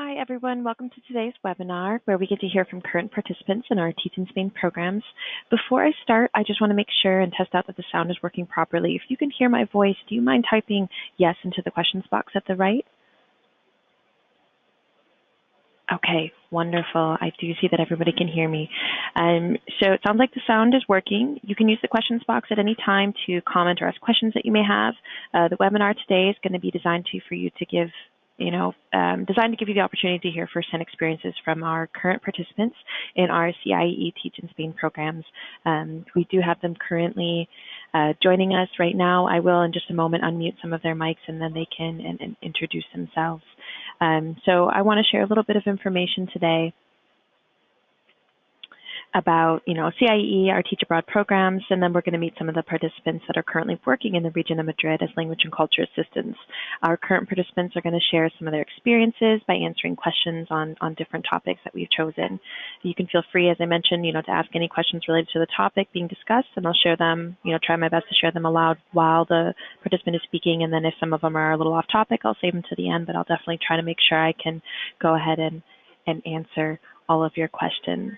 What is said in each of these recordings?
Hi, everyone. Welcome to today's webinar, where we get to hear from current participants in our Teach in Spain programs. Before I start, I just want to make sure and test out that the sound is working properly. If you can hear my voice, do you mind typing yes into the questions box at the right? Okay, wonderful. I do see that everybody can hear me. So it sounds like the sound is working. You can use the questions box at any time to comment or ask questions that you may have. The webinar today is going to be designed for you to give designed to give you the opportunity to hear firsthand experiences from our current participants in our CIEE Teach in Spain programs. We do have them currently joining us right now. I will in just a moment unmute some of their mics and then they can introduce themselves. So I want to share a little bit of information today about, CIEE, our Teach Abroad programs, and then we're going to meet some of the participants that are currently working in the region of Madrid as language and culture assistants. Our current participants are going to share some of their experiences by answering questions on different topics that we've chosen. You can feel free, as I mentioned, to ask any questions related to the topic being discussed, and I'll share them, try my best to share them aloud while the participant is speaking, and then if some of them are a little off topic, I'll save them to the end, but I'll definitely try to make sure I can go ahead and answer all of your questions.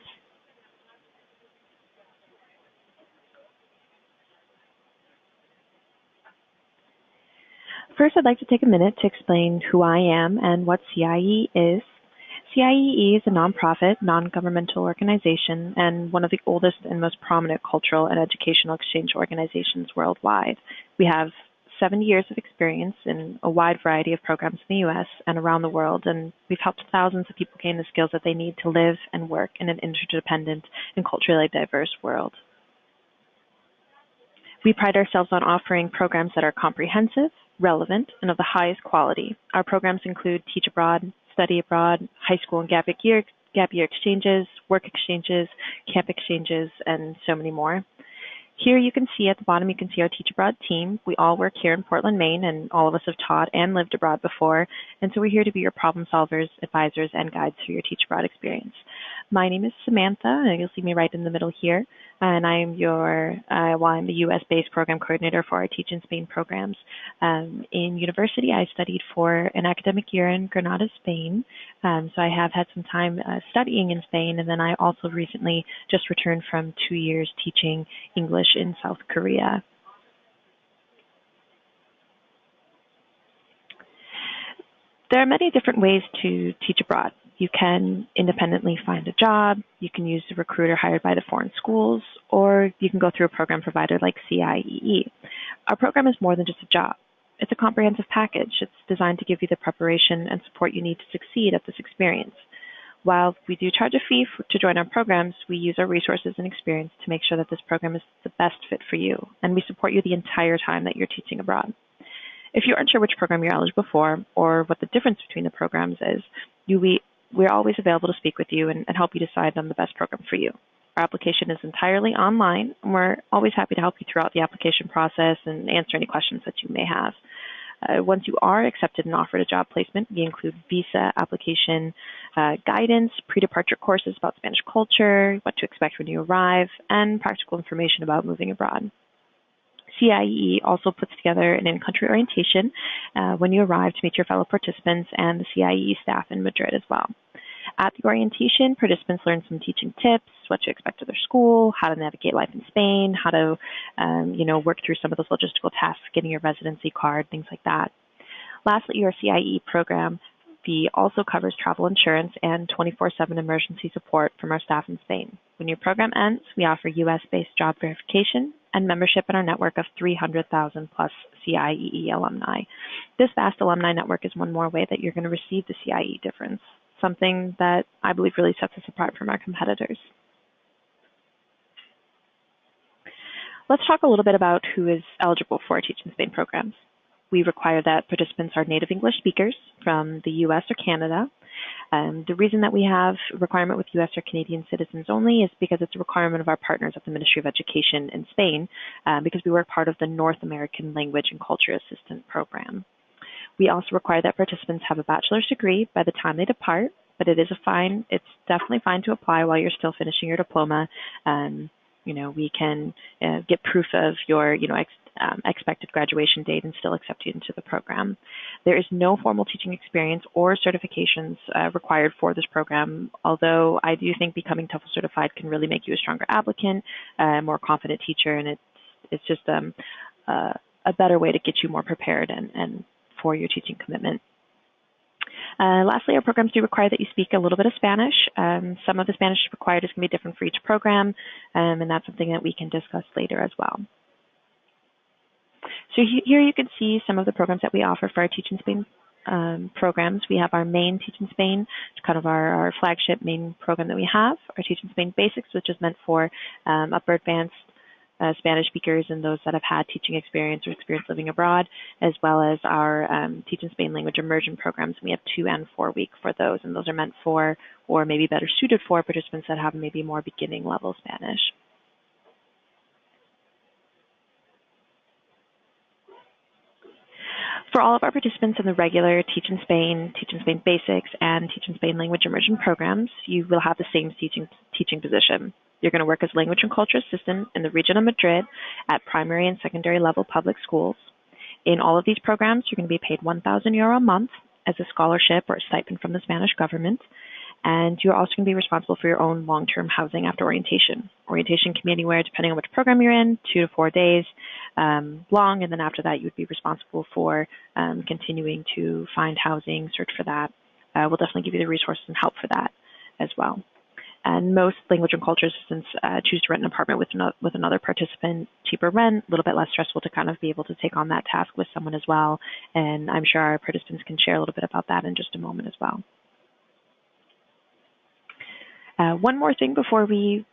First, I'd like to take a minute to explain who I am and what CIEE is. CIEE is a nonprofit, non-governmental organization and one of the oldest and most prominent cultural and educational exchange organizations worldwide. We have 70 years of experience in a wide variety of programs in the U.S. and around the world, and we've helped thousands of people gain the skills that they need to live and work in an interdependent and culturally diverse world. We pride ourselves on offering programs that are comprehensive, relevant, and of the highest quality. Our programs include Teach Abroad, Study Abroad, high school and gap year exchanges, work exchanges, camp exchanges, and so many more. Here you can see at the bottom, you can see our Teach Abroad team. We all work here in Portland, Maine, and all of us have taught and lived abroad before. And so we're here to be your problem solvers, advisors, and guides through your Teach Abroad experience. My name is Samantha, and you'll see me right in the middle here. And I'm I'm the U.S.-based program coordinator for our Teach in Spain programs. In university, I studied for an academic year in Granada, Spain. So I have had some time studying in Spain, and then I also recently just returned from 2 years teaching English in South Korea. There are many different ways to teach abroad. You can independently find a job, you can use a recruiter hired by the foreign schools, or you can go through a program provider like CIEE. Our program is more than just a job. It's a comprehensive package. It's designed to give you the preparation and support you need to succeed at this experience. While we do charge a fee to join our programs, we use our resources and experience to make sure that this program is the best fit for you, and we support you the entire time that you're teaching abroad. If you aren't sure which program you're eligible for or what the difference between the programs is, we're always available to speak with you and help you decide on the best program for you. Our application is entirely online, and we're always happy to help you throughout the application process and answer any questions that you may have. Once you are accepted and offered a job placement, we include visa application guidance, pre-departure courses about Spanish culture, what to expect when you arrive, and practical information about moving abroad. CIEE also puts together an in-country orientation when you arrive to meet your fellow participants and the CIEE staff in Madrid as well. At the orientation, participants learn some teaching tips, what to expect at their school, how to navigate life in Spain, how to work through some of those logistical tasks, getting your residency card, things like that. Lastly, your CIEE program fee also covers travel insurance and 24/7 emergency support from our staff in Spain. When your program ends, we offer U.S.-based job verification and membership in our network of 300,000 plus CIEE alumni. This vast alumni network is one more way that you're going to receive the CIEE difference, something that I believe really sets us apart from our competitors. Let's talk a little bit about who is eligible for our Teach in Spain programs. We require that participants are native English speakers from the U.S. or Canada. The reason that we have a requirement with U.S. or Canadian citizens only is because it's a requirement of our partners at the Ministry of Education in Spain, because we work part of the North American Language and Culture Assistant Program. We also require that participants have a bachelor's degree by the time they depart, but it's definitely fine to apply while you're still finishing your diploma. We can get proof of your, expected graduation date and still accept you into the program. There is no formal teaching experience or certifications required for this program, although I do think becoming TOEFL certified can really make you a stronger applicant, a more confident teacher, and it's just a better way to get you more prepared and for your teaching commitment. Lastly, our programs do require that you speak a little bit of Spanish. Some of the Spanish required is going to be different for each program, and that's something that we can discuss later as well. So here you can see some of the programs that we offer for our Teach in Spain programs. We have our main Teach in Spain, kind of our flagship main program that we have, our Teach in Spain Basics, which is meant for upper advanced Spanish speakers and those that have had teaching experience or experience living abroad, as well as our Teach in Spain Language Immersion programs. We have 2 and 4 week for those, and those are meant for, or maybe better suited for, participants that have maybe more beginning level Spanish. For all of our participants in the regular Teach in Spain Basics, and Teach in Spain Language Immersion programs, you will have the same teaching position. You're going to work as language and culture assistant in the region of Madrid at primary and secondary level public schools. In all of these programs, you're going to be paid €1,000 a month as a scholarship or a stipend from the Spanish government. And you're also going to be responsible for your own long-term housing after orientation. Orientation can be anywhere, depending on which program you're in, 2 to 4 days long. And then after that, you would be responsible for continuing to find housing, search for that. We'll definitely give you the resources and help for that as well. And most language and culture assistants choose to rent an apartment with another participant, cheaper rent, a little bit less stressful to kind of be able to take on that task with someone as well. And I'm sure our participants can share a little bit about that in just a moment as well. One more thing before we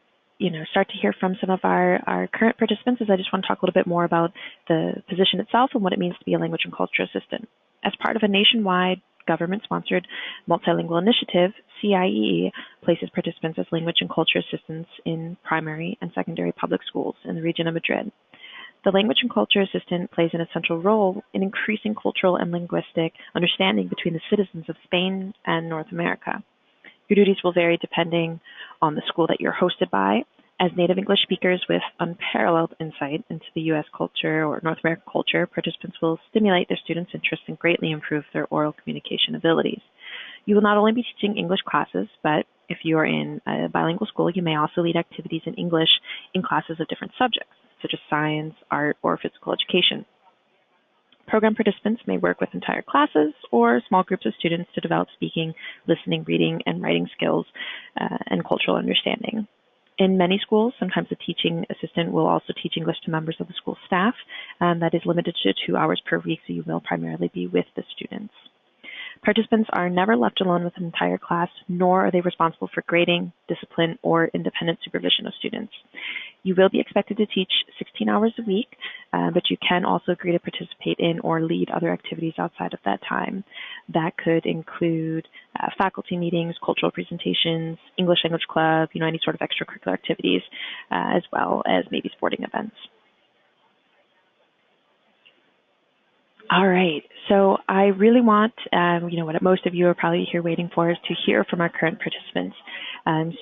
start to hear from some of our current participants is I just want to talk a little bit more about the position itself and what it means to be a language and culture assistant. As part of a nationwide government-sponsored multilingual initiative, CIEE places participants as language and culture assistants in primary and secondary public schools in the region of Madrid. The language and culture assistant plays an essential role in increasing cultural and linguistic understanding between the citizens of Spain and North America. Your duties will vary depending on the school that you're hosted by. As native English speakers with unparalleled insight into the U.S. culture or North American culture, participants will stimulate their students' interest and greatly improve their oral communication abilities. You will not only be teaching English classes, but if you are in a bilingual school, you may also lead activities in English in classes of different subjects, such as science, art, or physical education. Program participants may work with entire classes or small groups of students to develop speaking, listening, reading, and writing skills and cultural understanding. In many schools, sometimes the teaching assistant will also teach English to members of the school staff. That is limited to 2 hours per week, so you will primarily be with the students. Participants are never left alone with an entire class, nor are they responsible for grading, discipline, or independent supervision of students. You will be expected to teach 16 hours a week, but you can also agree to participate in or lead other activities outside of that time. That could include faculty meetings, cultural presentations, English language club, any sort of extracurricular activities, as well as maybe sporting events. All right, so I really want, what most of you are probably here waiting for is to hear from our current participants.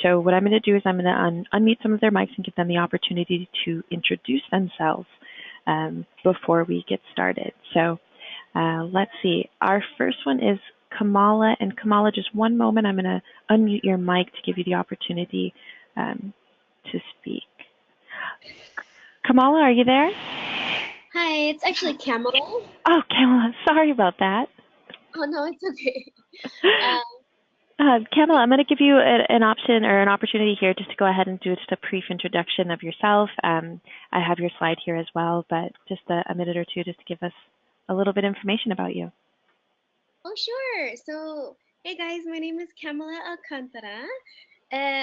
So what I'm going to do is I'm going to unmute some of their mics and give them the opportunity to introduce themselves before we get started. So let's see, our first one is Kamala. And Kamala, just one moment, I'm going to unmute your mic to give you the opportunity to speak. Kamala, are you there? Hi, it's actually Kamala. Oh, Kamala, sorry about that. Oh, no, it's okay. Kamala, I'm going to give you an option or an opportunity here just to go ahead and do just a brief introduction of yourself. I have your slide here as well, but just a minute or two just to give us a little bit of information about you. Oh, sure. So, hey guys, my name is Kamala Alcantara.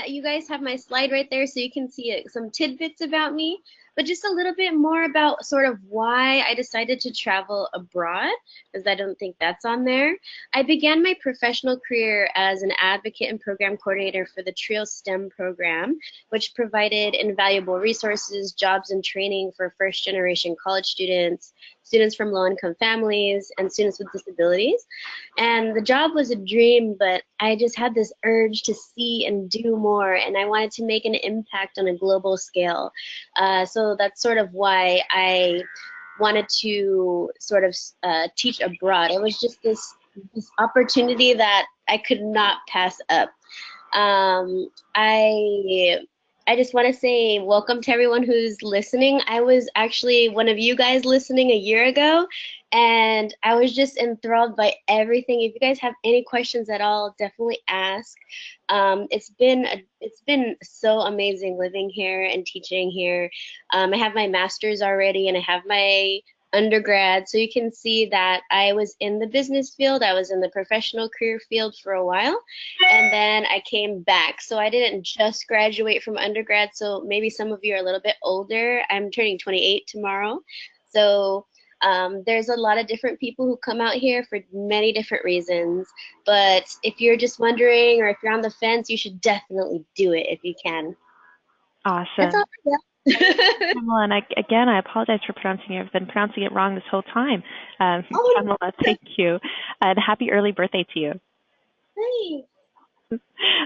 You guys have my slide right there so you can see some tidbits about me, but just a little bit more about sort of why I decided to travel abroad, because I don't think that's on there. I began my professional career as an advocate and program coordinator for the TRIO STEM program, which provided invaluable resources, jobs, and training for first-generation college students students from low-income families, and students with disabilities. And the job was a dream, but I just had this urge to see and do more, and I wanted to make an impact on a global scale. So that's sort of why I wanted to sort of teach abroad. It was just this opportunity that I could not pass up. I just want to say welcome to everyone who's listening. I was actually one of you guys listening a year ago, and I was just enthralled by everything. If you guys have any questions at all, definitely ask. It's been so amazing living here and teaching here. I have my master's already, and I have my undergrad, so you can see that I was in the business field, I was in the professional career field for a while, and then I came back. So I didn't just graduate from undergrad, so maybe some of you are a little bit older. I'm turning 28 tomorrow. So there's a lot of different people who come out here for many different reasons, but if you're just wondering or if you're on the fence, you should definitely do it if you can. That's Awesome. all. Yeah. Kamala, and I apologize for pronouncing it. I've been pronouncing it wrong this whole time. Oh, Kamala, thank you. And happy early birthday to you. hey.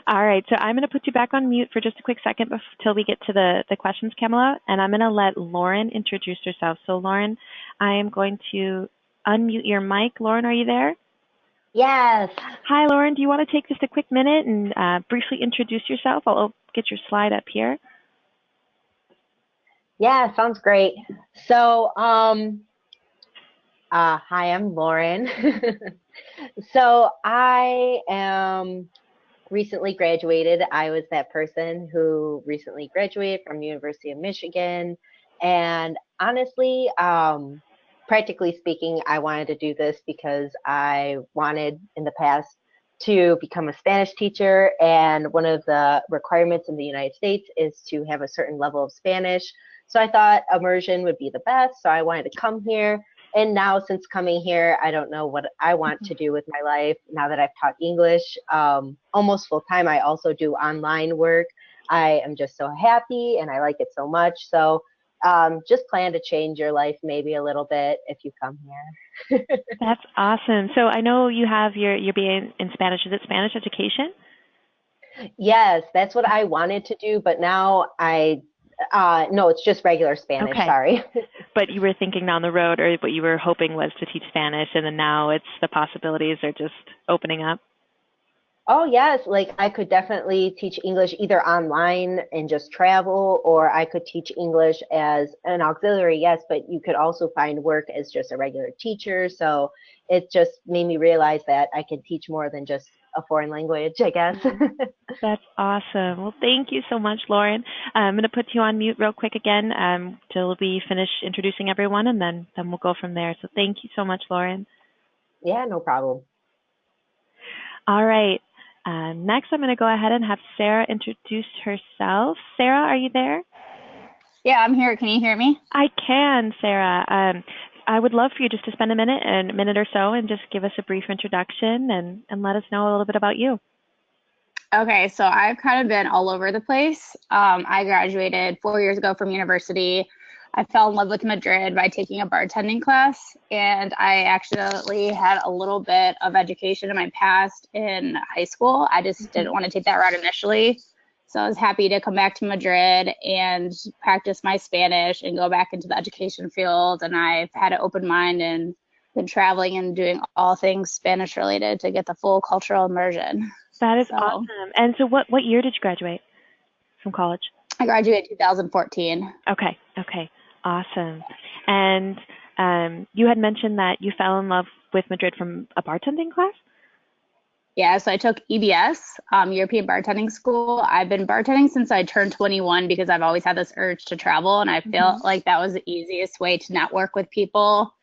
All right, so I'm going to put you back on mute for just a quick second till we get to the questions, Kamala, and I'm going to let Lauren introduce herself. So, Lauren, I am going to unmute your mic. Lauren, are you there? Yes. Hi, Lauren. Do you want to take just a quick minute and briefly introduce yourself? I'll get your slide up here. Yeah, sounds great. So, hi, I'm Lauren. So I am recently graduated. I was that person who recently graduated from University of Michigan. And honestly, practically speaking, I wanted to do this because I wanted in the past to become a Spanish teacher. And one of the requirements in the United States is to have a certain level of Spanish. So I thought immersion would be the best. So I wanted to come here. And now since coming here, I don't know what I want to do with my life now that I've taught English almost full time. I also do online work. I am just so happy and I like it so much. So just plan to change your life maybe a little bit if you come here. That's awesome. So I know you have your BA in Spanish. Is it Spanish education? Yes, that's what I wanted to do, but now no, it's just regular Spanish, Okay. sorry. But you were thinking down the road, or what you were hoping was to teach Spanish, and then now it's the possibilities are just opening up. Oh, yes, like I could definitely teach English either online and just travel, or I could teach English as an auxiliary, yes, but you could also find work as just a regular teacher. So it just made me realize that I can teach more than just a foreign language, I guess. That's awesome. Well, thank you so much, Lauren. I'm going to put you on mute real quick again till we finish introducing everyone, and then we'll go from there. So thank you so much, Lauren. Yeah, no problem. All right. Next, I'm going to go ahead and have Sarah introduce herself. Sarah, are you there? Yeah, I'm here. Can you hear me? I can, Sarah. I would love for you just to spend a minute or so, and just give us a brief introduction and let us know a little bit about you. Okay, so I've kind of been all over the place. I graduated 4 years ago from university. I fell in love with Madrid by taking a bartending class, and I actually had a little bit of education in my past in high school. I just didn't want to take that route initially. So I was happy to come back to Madrid and practice my Spanish and go back into the education field. And I've had an open mind and been traveling and doing all things Spanish related to get the full cultural immersion. That is awesome. And so what year did you graduate from college? I graduated 2014. Okay. Awesome. And you had mentioned that you fell in love with Madrid from a bartending class? Yeah, so I took EBS, European Bartending School. I've been bartending since I turned 21 because I've always had this urge to travel, and I felt like that was the easiest way to network with people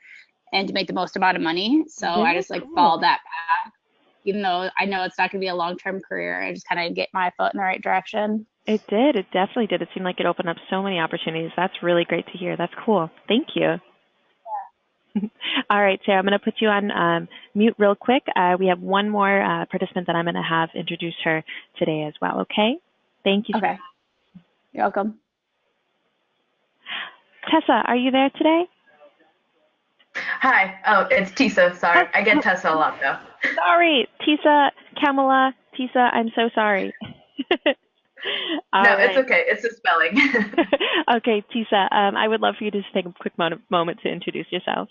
and to make the most amount of money. So I just followed that path, even though I know it's not going to be a long-term career. I just kind of get my foot in the right direction. It did. It definitely did. It seemed like it opened up so many opportunities. That's really great to hear. That's cool. Thank you. All right, Sarah, I'm going to put you on mute real quick. We have one more participant that I'm going to have introduce her today as well, okay? Thank you. Okay. You're welcome. Tessa, are you there today? Hi. Oh, it's Tessa. Sorry. I Oh, get Tessa a lot, though. sorry, Tessa, Kamala, Tessa, I'm so sorry. No, All it's right. okay. It's the spelling. Okay, Tessa, I would love for you to just take a quick moment to introduce yourself.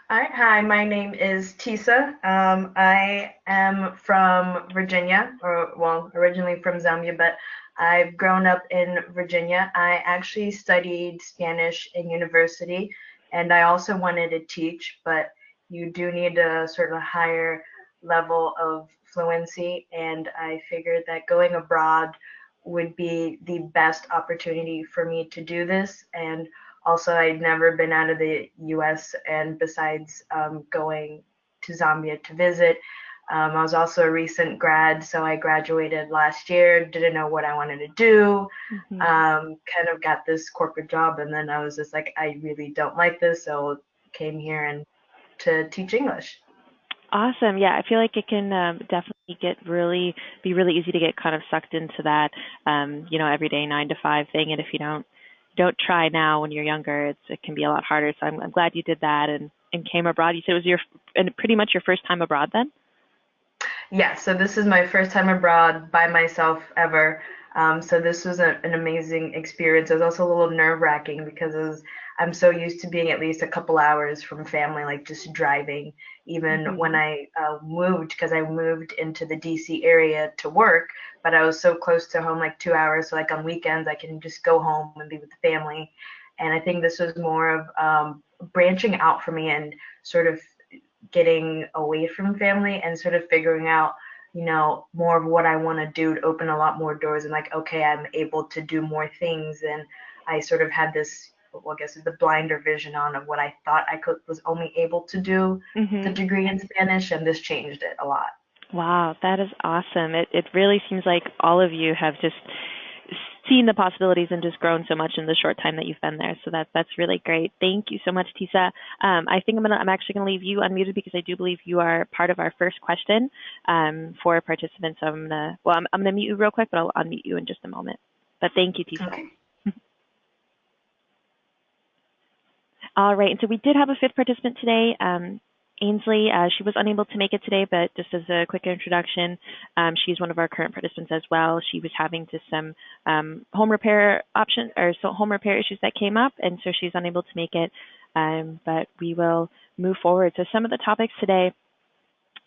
All right. Hi, my name is Tessa. I am from Virginia, or well, originally from Zambia, but I've grown up in Virginia. I actually studied Spanish in university, and I also wanted to teach, but you do need a sort of higher level of fluency, and I figured that going abroad would be the best opportunity for me to do this. And also, I'd never been out of the US, and besides going to Zambia to visit, I was also a recent grad, so I graduated last year, didn't know what I wanted to do, Mm-hmm. kind of got this corporate job, and then I was just like, I really don't like this, so came here and to teach English. Awesome. Yeah, I feel like it can definitely be really easy to get kind of sucked into that, everyday 9 to 5 thing. And if you don't try now when you're younger, it can be a lot harder. So I'm glad you did that and came abroad. You said it was and pretty much your first time abroad then? Yeah, so this is my first time abroad by myself ever. So this was an amazing experience. It was also a little nerve-wracking because I'm so used to being at least a couple hours from family, like just driving. Even when Mm-hmm. I moved, because I moved into the DC area to work, but I was so close to home, like 2 hours. So like on weekends, I can just go home and be with the family. And I think this was more of branching out for me and sort of getting away from family and sort of figuring out, more of what I want to do to open a lot more doors and like, okay, I'm able to do more things. And I sort of had this, well, I guess the blinder vision on of what I thought was only able to do with a Mm-hmm. degree in Spanish, and this changed it a lot. Wow, that is awesome. It really seems like all of you have just seen the possibilities and just grown so much in the short time that you've been there. So that's really great. Thank you so much, Tessa. I think I'm actually gonna leave you unmuted because I do believe you are part of our first question for participants. So I'm gonna mute you real quick, but I'll unmute you in just a moment. But thank you, Tessa. Okay. All right, and so we did have a fifth participant today, Ansley. She was unable to make it today, but just as a quick introduction, she's one of our current participants as well. She was having just some home repair home repair issues that came up, and so she's unable to make it. But we will move forward. So some of the topics today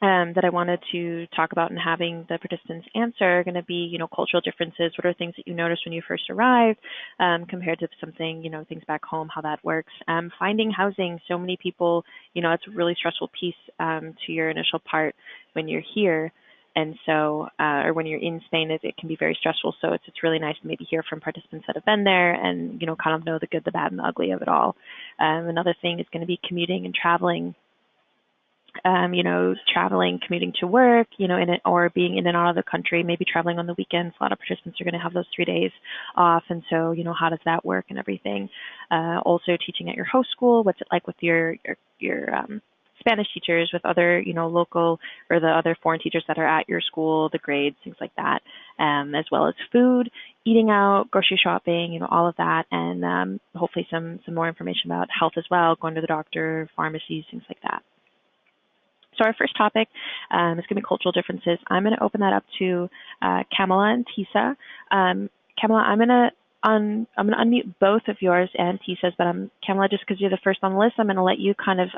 that I wanted to talk about and having the participants answer are going to be, cultural differences. What are things that you noticed when you first arrived compared to something, things back home, how that works. Finding housing. So many people, it's a really stressful piece to your initial part when you're here. And so, or when you're in Spain, it can be very stressful. So it's really nice to maybe hear from participants that have been there and, kind of know the good, the bad, and the ugly of it all. Another thing is going to be commuting and traveling. Traveling, commuting to work, or being in and out of the country, maybe traveling on the weekends. A lot of participants are going to have those 3 days off. And so, how does that work and everything? Also teaching at your host school. What's it like with your Spanish teachers, with other, local or the other foreign teachers that are at your school, the grades, things like that, as well as food, eating out, grocery shopping, all of that. And hopefully some more information about health as well, going to the doctor, pharmacies, things like that. So our first topic is going to be cultural differences. I'm going to open that up to Kamala and Tessa. Kamala, I'm going to unmute both of yours and Tessa's, but Kamala, just because you're the first on the list, I'm going to let you kind of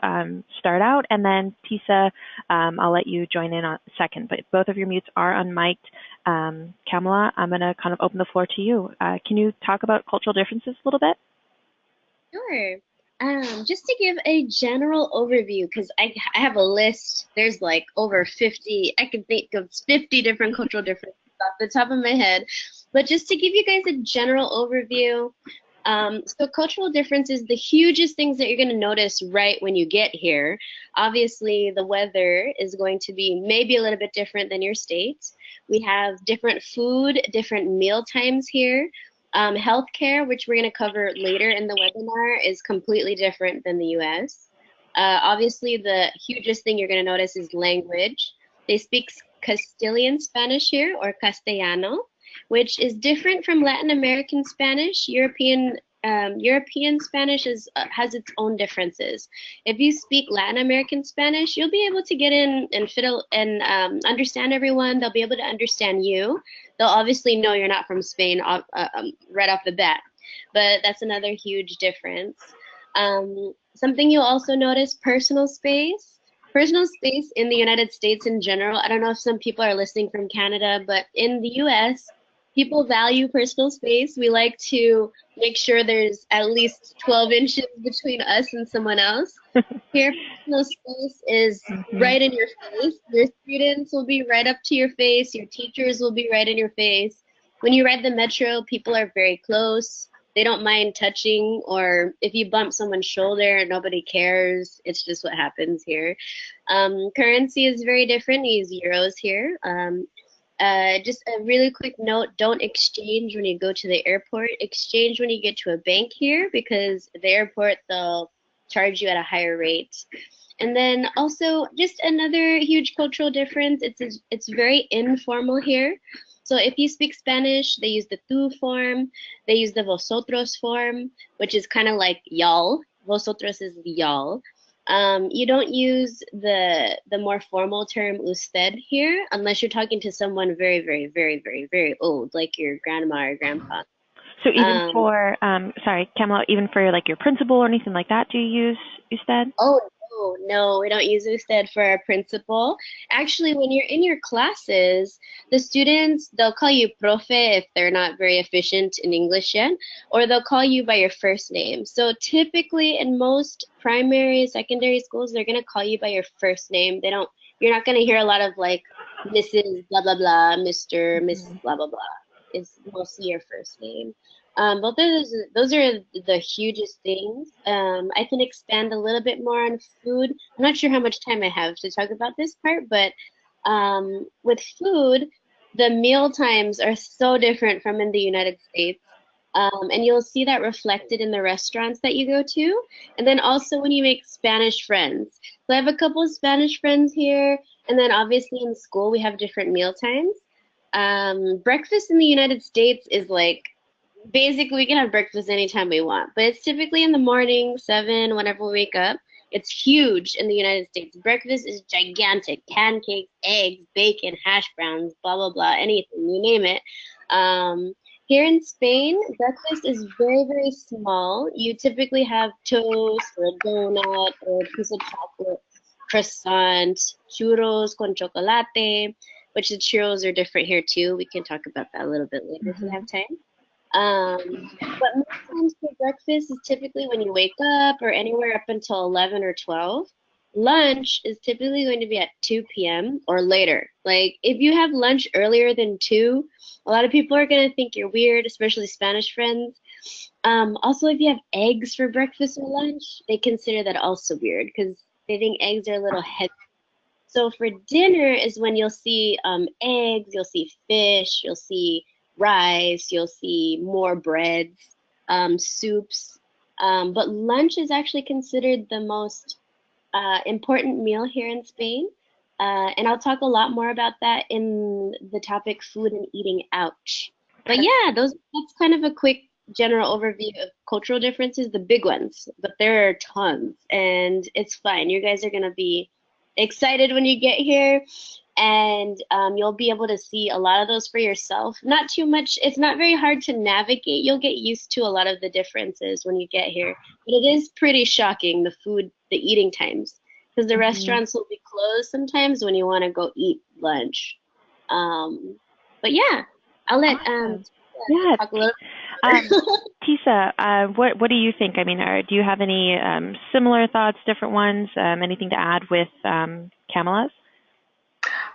start out, and then Tessa, I'll let you join in on second. But both of your mutes are unmiked. Kamala, I'm going to kind of open the floor to you. Can you talk about cultural differences a little bit? Sure. Just to give a general overview, because I have a list. There's like over 50. I can think of 50 different cultural differences off the top of my head. But just to give you guys a general overview, so cultural differences, the hugest things that you're going to notice right when you get here. Obviously, the weather is going to be maybe a little bit different than your state. We have different food, different meal times here. Healthcare, which we're going to cover later in the webinar, is completely different than the US. Obviously, the hugest thing you're going to notice is language. They speak Castilian Spanish here, or Castellano, which is different from Latin American Spanish, European European Spanish has its own differences. If you speak Latin American Spanish, you'll be able to get in and fiddle and understand everyone. They'll be able to understand you. They'll obviously know you're not from Spain right off the bat, but that's another huge difference. Something you'll also notice, personal space. Personal space in the United States in general, I don't know if some people are listening from Canada, but in the US, people value personal space. We like to make sure there's at least 12 inches between us and someone else. Here, personal space is right in your face. Your students will be right up to your face. Your teachers will be right in your face. When you ride the metro, people are very close. They don't mind touching, or if you bump someone's shoulder, nobody cares. It's just what happens here. Currency is very different. We use euros here. Just a really quick note, don't exchange when you go to the airport. Exchange when you get to a bank here, because at the airport, they'll charge you at a higher rate. And then also, just another huge cultural difference, it's very informal here. So if you speak Spanish, they use the tú form, they use the vosotros form, which is kind of like y'all. Vosotros is y'all. You don't use the more formal term usted here unless you're talking to someone very, very, very, very, very old, like your grandma or grandpa. So even for, sorry, Kamala, even for like your principal or anything like that, do you use usted? Oh, no, we don't use usted for our principal. Actually, when you're in your classes, the students, they'll call you profe if they're not very efficient in English yet, or they'll call you by your first name. So typically in most primary, secondary schools, they're going to call you by your first name. You're not going to hear a lot of like Mrs. blah, blah, blah, Mr., Mrs. blah, blah, blah. It's mostly your first name. Both of those are the hugest things. I can expand a little bit more on food. I'm not sure how much time I have to talk about this part, but with food, the meal times are so different from in the United States. And you'll see that reflected in the restaurants that you go to. And then also when you make Spanish friends. So I have a couple of Spanish friends here. And then obviously in school, we have different meal times. Breakfast in the United States is like, basically we can have breakfast anytime we want, but it's typically in the morning, 7, whenever we wake up. It's huge in the United States. Breakfast is gigantic. Pancakes, eggs, bacon, hash browns, blah, blah, blah, anything, you name it. Here in Spain, breakfast is very, very small. You typically have toast or a donut or a piece of chocolate, croissant, churros con chocolate, which the churros are different here too. We can talk about that a little bit later if we have time. But most times for breakfast is typically when you wake up or anywhere up until 11 or 12. Lunch is typically going to be at 2 p.m. or later. Like if you have lunch earlier than 2, a lot of people are going to think you're weird, especially Spanish friends. Also, if you have eggs for breakfast or lunch, they consider that also weird because they think eggs are a little heavy. So for dinner is when you'll see eggs, you'll see fish, you'll see rice, you'll see more breads, soups. But lunch is actually considered the most important meal here in Spain. And I'll talk a lot more about that in the topic food and eating out. But yeah, that's kind of a quick general overview of cultural differences, the big ones, but there are tons and it's fine. You guys are going to be excited when you get here. And you'll be able to see a lot of those for yourself. Not too much. It's not very hard to navigate. You'll get used to a lot of the differences when you get here. But it is pretty shocking, the food, the eating times, because the restaurants will be closed sometimes when you want to go eat lunch. But yeah, I'll let talk a little bit more. Tessa, what do you think? I mean, do you have any similar thoughts, different ones? Anything to add with Kamala's?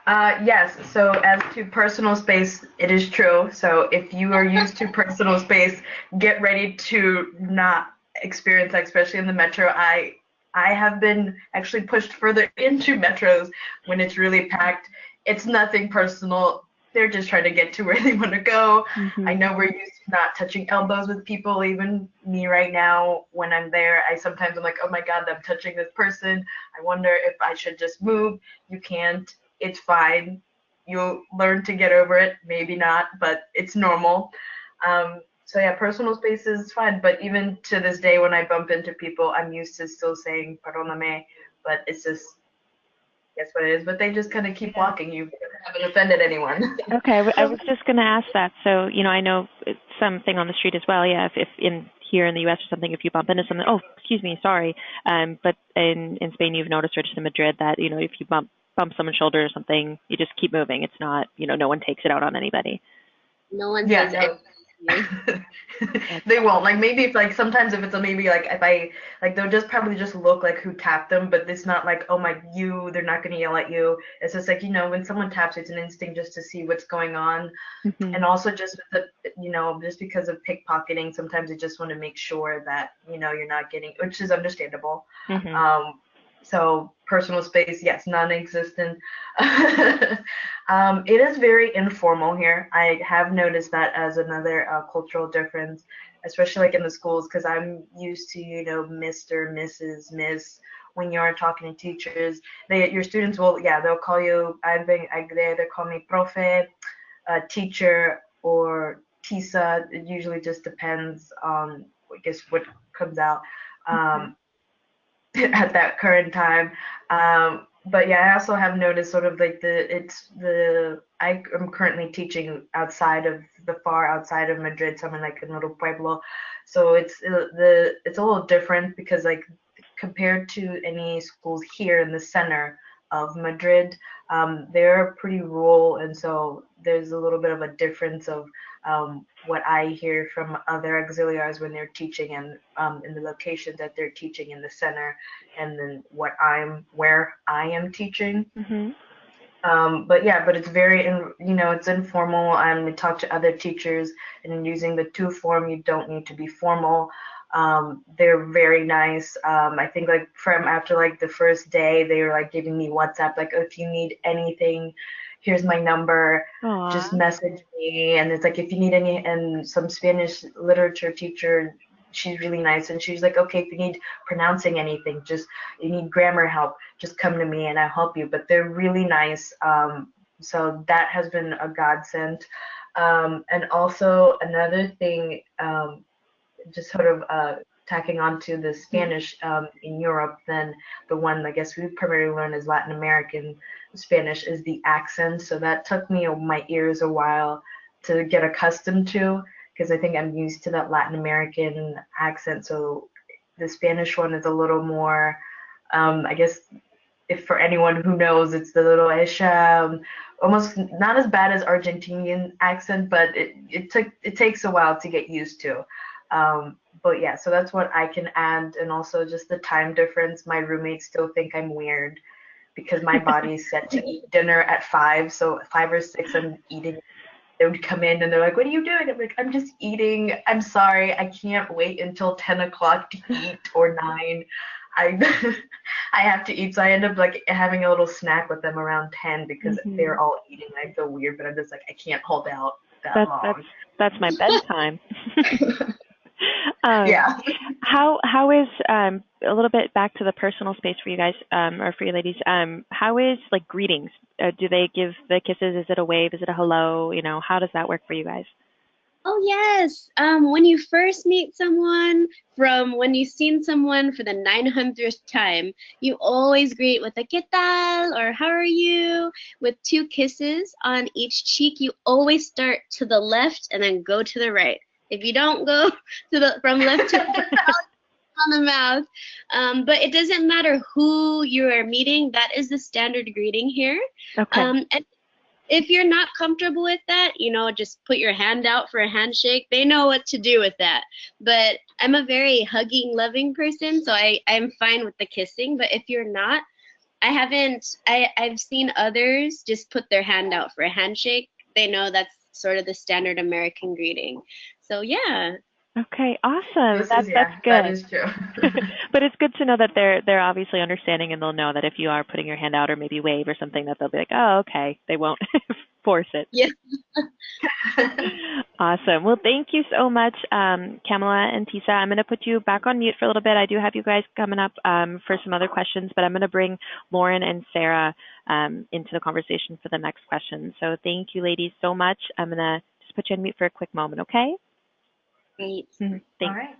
Yes, so as to personal space, it is true. So if you are used to personal space, get ready to not experience that, especially in the metro. I have been actually pushed further into metros when it's really packed. It's nothing personal. They're just trying to get to where they want to go. I know we're used to not touching elbows with people. Even me right now, when I'm there, I'm like, oh my God, I'm touching this person. I wonder if I should just move. You can't. It's fine. You'll learn to get over it. Maybe not, but it's normal. So yeah, personal space is fine, but even to this day when I bump into people, I'm used to still saying perdóname, but it's just that's what it is. But they just kind of keep walking. You haven't offended anyone. Okay, I was just going to ask that. So, I know it's something on the street as well. Yeah, if in here in the U.S. or something, if you bump into something, oh, excuse me, sorry. But in Spain, you've noticed, or just in Madrid, that if you bump someone's shoulder or something, you just keep moving. It's not, no one takes it out on anybody. No one Yeah, says no. anything. They won't. Like maybe if like sometimes if it's a maybe like if I like they'll just probably just look like who tapped them, but it's not like, oh my they're not gonna yell at you. It's just like, when someone taps, it's an instinct just to see what's going on. Mm-hmm. And also just with the just because of pickpocketing, sometimes they just want to make sure that, you're not getting, which is understandable. Mm-hmm. So personal space, yes, non-existent. It is very informal here. I have noticed that as another cultural difference, especially like in the schools, because I'm used to, Mr., Mrs., Miss. When you're talking to teachers, your students will, they'll call you. They either call me profe, teacher, or Tisa. It usually just depends on, I guess, what comes out. At that current time. But yeah, I also have noticed sort of like I am currently teaching far outside of Madrid, somewhere like a little pueblo. So it's a little different because like compared to any schools here in the center of Madrid, they're pretty rural, and so there's a little bit of a difference of what I hear from other auxiliaries when they're teaching and in the location that they're teaching in the center, and then where I am teaching. Mm-hmm. But it's very, it's informal. We talk to other teachers, and using the to form, you don't need to be formal. They're very nice. I think like from after like the first day, they were like giving me WhatsApp, like, oh, if you need anything, here's my number. Aww. Just message me. And it's like if you need any, and some Spanish literature teacher, she's really nice, and she's like, okay, if you need pronouncing anything, just you need grammar help, just come to me and I'll help you. But they're really nice. So that has been a godsend. And also another thing, just sort of tacking on to the Spanish in Europe, then the one I guess we primarily learn is Latin American Spanish is the accent. So that took me my ears a while to get accustomed to, because I think I'm used to that Latin American accent. So the Spanish one is a little more, I guess, if for anyone who knows, it's the little Esha, almost not as bad as Argentinian accent, but it takes a while to get used to. But yeah, so that's what I can add, and also just the time difference. My roommates still think I'm weird because my body is set to eat dinner at 5, so 5 or 6 I'm eating. They would come in and they're like, what are you doing? I'm like, I'm just eating. I'm sorry, I can't wait until 10 o'clock to eat, or 9. I I have to eat, so I end up like having a little snack with them around 10 because they're all eating. I feel weird, but I'm just like, I can't hold out that long. That's my bedtime. Yeah. How is a little bit back to the personal space for you guys, or for you ladies? How is like greetings? Do they give the kisses? Is it a wave? Is it a hello? How does that work for you guys? Oh yes. When you first meet someone, from when you've seen someone for the 900th time, you always greet with a ¿qué tal? Or how are you? With 2 kisses on each cheek. You always start to the left and then go to the right. If you don't go from left to right, on the mouth. But it doesn't matter who you are meeting. That is the standard greeting here. Okay. And if you're not comfortable with that, just put your hand out for a handshake. They know what to do with that. But I'm a very hugging, loving person, so I'm fine with the kissing. But if you're not, I've seen others just put their hand out for a handshake. They know that's sort of the standard American greeting. So yeah. Okay, awesome. That's good. That is true. But it's good to know that they're obviously understanding, and they'll know that if you are putting your hand out or maybe wave or something, that they'll be like, oh, okay. They won't force it. Yeah. Awesome. Well, thank you so much, Kamala and Tessa. I'm going to put you back on mute for a little bit. I do have you guys coming up for some other questions, but I'm going to bring Lauren and Sarah into the conversation for the next question. So thank you, ladies, so much. I'm going to just put you on mute for a quick moment, okay? Great. Mm-hmm. All Thanks. right.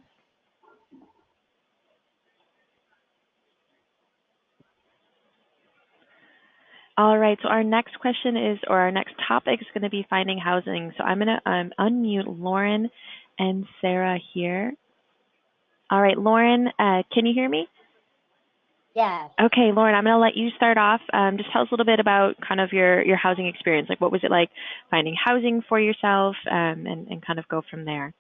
All right, so our next question is, or our next topic is going to be finding housing. So I'm going to unmute Lauren and Sarah here. All right, Lauren, can you hear me? Yes. Okay, Lauren, I'm going to let you start off. Just tell us a little bit about kind of your housing experience. Like, what was it like finding housing for yourself, and kind of go from there.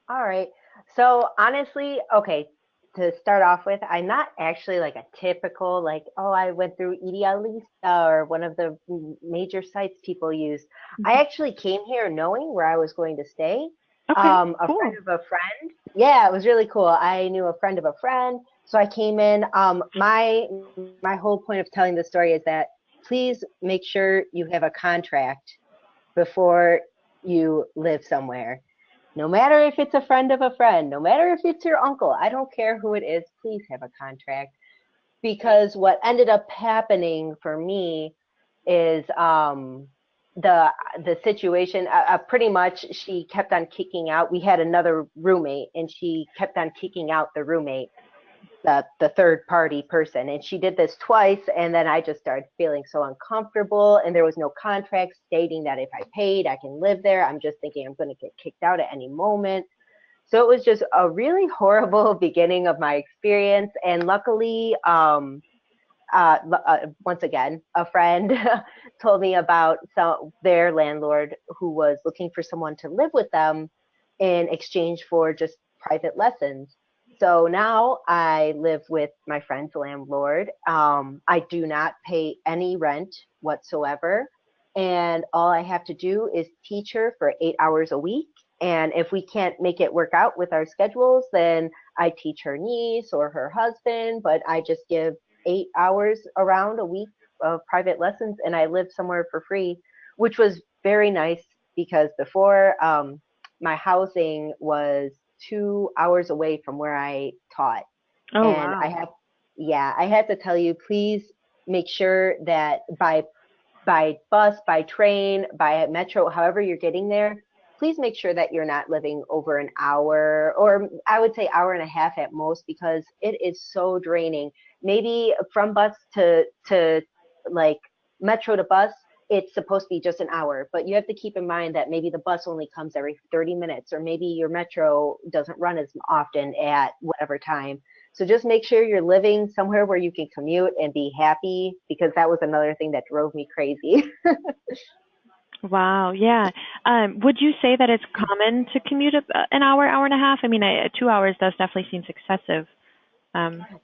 All right. So honestly, okay, to start off with, I'm not actually like a typical, like, oh, I went through Idealista or one of the major sites people use. I actually came here knowing where I was going to stay. Okay, A cool. friend of a friend. Yeah, it was really cool. I knew a friend of a friend. So I came in. My whole point of telling this story is that please make sure you have a contract before you live somewhere. No matter if it's a friend of a friend, no matter if it's your uncle, I don't care who it is, please have a contract. Because what ended up happening for me is the situation pretty much she kept on kicking out. We had another roommate and she kept on kicking out the roommate, the third party person, and she did this twice, and then I just started feeling so uncomfortable, and there was no contract stating that if I paid I can live there. I'm just thinking I'm going to get kicked out at any moment. So it was just a really horrible beginning of my experience, and luckily once again, a friend told me about their landlord who was looking for someone to live with them in exchange for just private lessons. So now I live with my friend's landlord. I do not pay any rent whatsoever. And all I have to do is teach her for 8 hours a week. And if we can't make it work out with our schedules, then I teach her niece or her husband, but I just give 8 hours around a week of private lessons, and I live somewhere for free, which was very nice because before my housing was 2 hours away from where I taught. Oh, And wow. I had to tell you, please make sure that by bus, by train, by metro, however you're getting there, please make sure that you're not living over an hour, or I would say hour and a half at most, because it is so draining. Maybe from bus to like metro to bus, it's supposed to be just an hour, but you have to keep in mind that maybe the bus only comes every 30 minutes, or maybe your metro doesn't run as often at whatever time. So just make sure you're living somewhere where you can commute and be happy, because that was another thing that drove me crazy. Wow, yeah. Would you say that it's common to commute an hour, hour and a half? I mean, 2 hours does definitely seems excessive.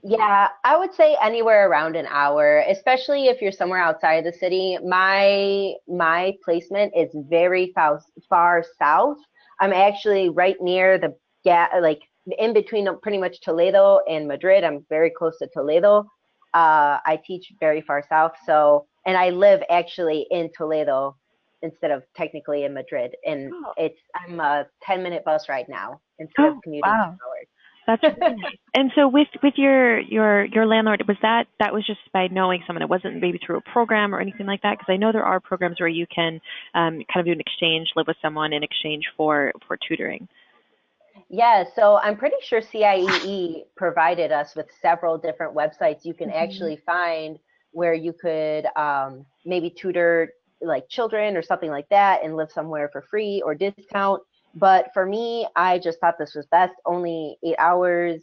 Yeah, I would say anywhere around an hour, especially if you're somewhere outside the city. My placement is very far south. I'm actually right near like in between pretty much Toledo and Madrid. I'm very close to Toledo. I teach very far south, and I live actually in Toledo instead of technically in Madrid. And Oh, I'm a 10-minute bus ride now instead of oh, commuting wow. 2 hours. That's really nice. And so with your landlord, was that was just by knowing someone? It wasn't maybe through a program or anything like that? Because I know there are programs where you can kind of do an exchange, live with someone in exchange for tutoring. Yeah, so I'm pretty sure CIEE provided us with several different websites you can Mm-hmm. actually find where you could maybe tutor like children or something like that and live somewhere for free or discount. But for me, I just thought this was best, only 8 hours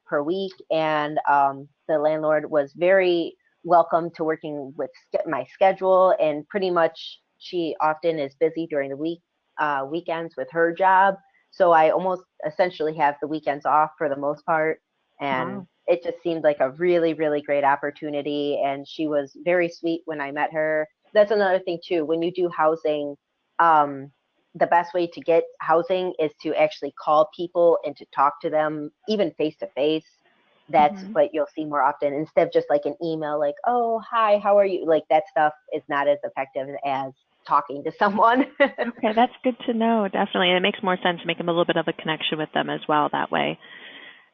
per week. And the landlord was very welcome to working with my schedule. And pretty much she often is busy during the weekends with her job. So I almost essentially have the weekends off for the most part. And Wow. it just seemed like a really, really great opportunity. And she was very sweet when I met her. That's another thing too. When you do housing, the best way to get housing is to actually call people and to talk to them, even face to face. That's Mm-hmm. what you'll see more often instead of just like an email, like, oh, hi, how are you? Like that stuff is not as effective as talking to someone. Okay, that's good to know. Definitely, and it makes more sense to make them a little bit of a connection with them as well that way.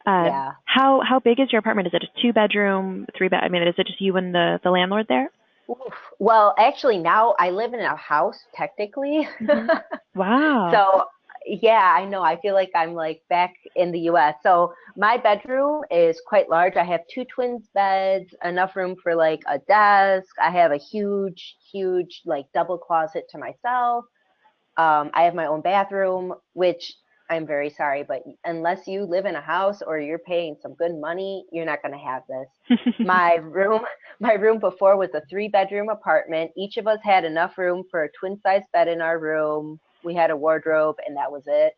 Yeah. How big is your apartment? Is it a 2 bedroom, 3 bed? I mean, is it just you and the landlord there? Oof. Well, actually, now I live in a house technically. Mm-hmm. Wow. So, Yeah, I know. I feel like I'm like back in the US. So my bedroom is quite large. I have two twins beds, enough room for like a desk. I have a huge like double closet to myself. I have my own bathroom, which I'm very sorry, but unless you live in a house or you're paying some good money, you're not going to have this. My room, my room before was a 3-bedroom apartment. Each of us had enough room for a twin size bed in our room. We had a wardrobe, and that was it.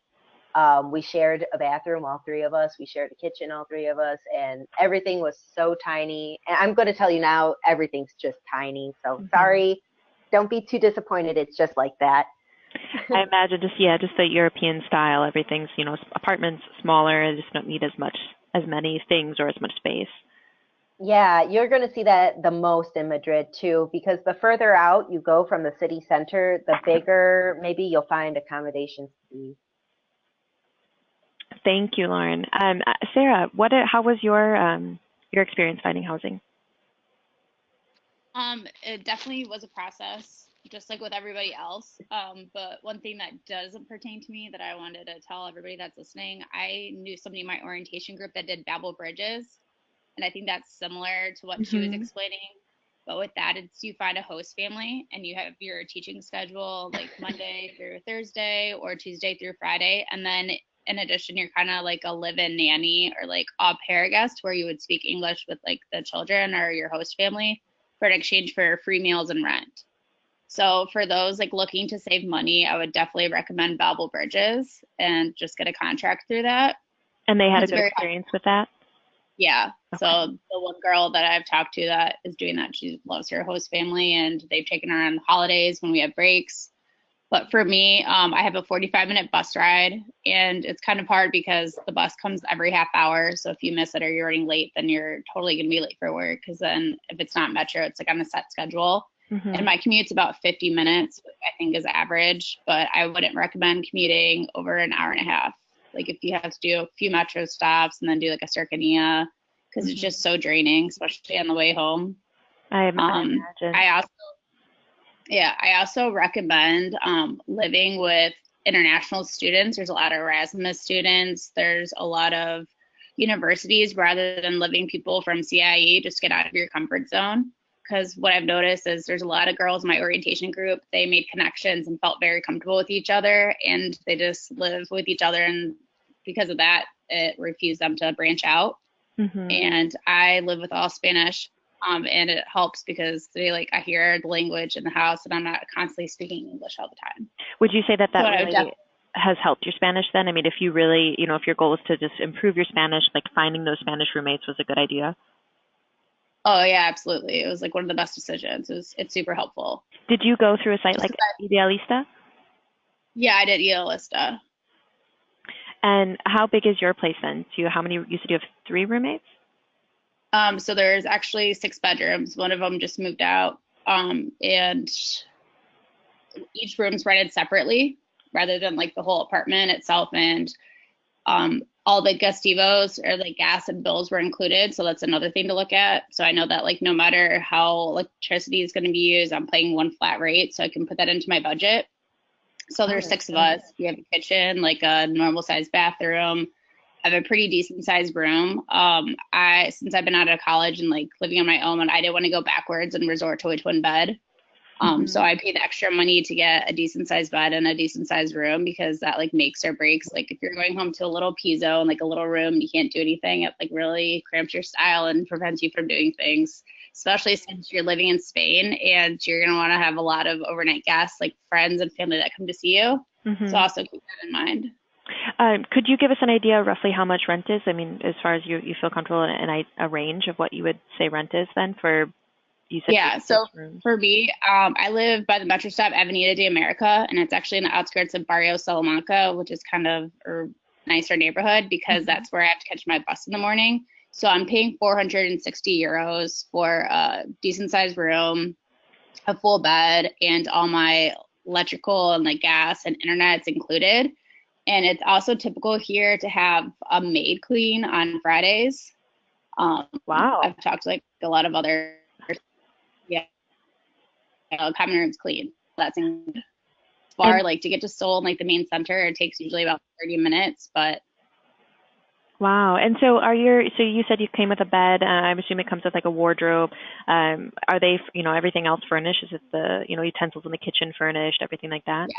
We shared a bathroom, all three of us. We shared a kitchen, all three of us, and everything was so tiny. And I'm going to tell you now, everything's just tiny. So sorry, don't be too disappointed. It's just like that. I imagine just the European style. Everything's, apartments smaller, just don't need as many things or as much space. Yeah, you're going to see that the most in Madrid too, because the further out you go from the city center, the bigger maybe you'll find accommodations to be. Thank you, Lauren. Sarah, how was your experience finding housing? It definitely was a process, just like with everybody else. But one thing that doesn't pertain to me that I wanted to tell everybody that's listening, I knew somebody in my orientation group that did Babel Bridges, and I think that's similar to what she was explaining. But with that, it's you find a host family and you have your teaching schedule like Monday through Thursday or Tuesday through Friday. And then in addition, you're kind of like a live-in nanny or like au pair guest where you would speak English with like the children or your host family for an exchange for free meals and rent. So for those like looking to save money, I would definitely recommend Babel Bridges and just get a contract through that. And they had a good experience with that? Yeah. Okay. So the one girl that I've talked to that is doing that, she loves her host family and they've taken her on holidays when we have breaks. But for me, I have a 45-minute bus ride and it's kind of hard because the bus comes every half hour. So if you miss it or you're running late, then you're totally going to be late for work. Because then if it's not Metro, it's like on a set schedule. And my commute's about 50 minutes, I think is average. But I wouldn't recommend commuting over an hour and a half. Like if you have to do a few Metro stops and then do like a cercanía, because it's just so draining, especially on the way home. I imagine. I also recommend living with international students. There's a lot of Erasmus students. There's a lot of universities rather than living people from CIEE. Just get out of your comfort zone. Because what I've noticed is there's a lot of girls in my orientation group. They made connections and felt very comfortable with each other, and they just live with each other. And because of that, it refused them to branch out. And I live with all Spanish. And it helps because I hear the language in the house and I'm not constantly speaking English all the time. Would you say that really has helped your Spanish then? I mean, if you really, if your goal is to just improve your Spanish, like finding those Spanish roommates was a good idea? Oh yeah, absolutely. It was like one of the best decisions. It's super helpful. Did you go through a site like Idealista? Yeah, I did Idealista. And how big is your place then? You said you have 3 roommates? So there's actually 6 bedrooms. One of them just moved out. And each room's rented separately rather than like the whole apartment itself. And all the gazebos or like gas and bills were included. So that's another thing to look at. So I know that like no matter how electricity is going to be used, I'm paying one flat rate. So I can put that into my budget. So there's 6 of us. We have a kitchen, like a normal sized bathroom. I have a pretty decent sized room. Since I've been out of college and like living on my own, and I didn't want to go backwards and resort to a twin bed. So I paid the extra money to get a decent sized bed and a decent sized room because that like makes or breaks. Like if you're going home to a little piso and like a little room, you can't do anything. It like really cramps your style and prevents you from doing things, especially since you're living in Spain and you're going to want to have a lot of overnight guests, like friends and family that come to see you. So also keep that in mind. Could you give us an idea roughly how much rent is? I mean, as far as you feel comfortable in a range of what you would say rent is then for, you said. Yeah, so for me, I live by the metro stop Avenida de America, and it's actually in the outskirts of Barrio Salamanca, which is kind of a nicer neighborhood because that's where I have to catch my bus in the morning. So I'm paying 460 euros for a decent sized room, a full bed, and all my electrical and like gas and internet's included. And it's also typical here to have a maid clean on Fridays. Wow. I've talked to like a lot of other, common rooms clean. That's included. far. Like to get to Seoul, like the main center, it takes usually about 30 minutes, but. Wow. And so so you said you came with a bed. I'm assuming it comes with like a wardrobe. Are they, everything else furnished? Is it the, utensils in the kitchen furnished, everything like that?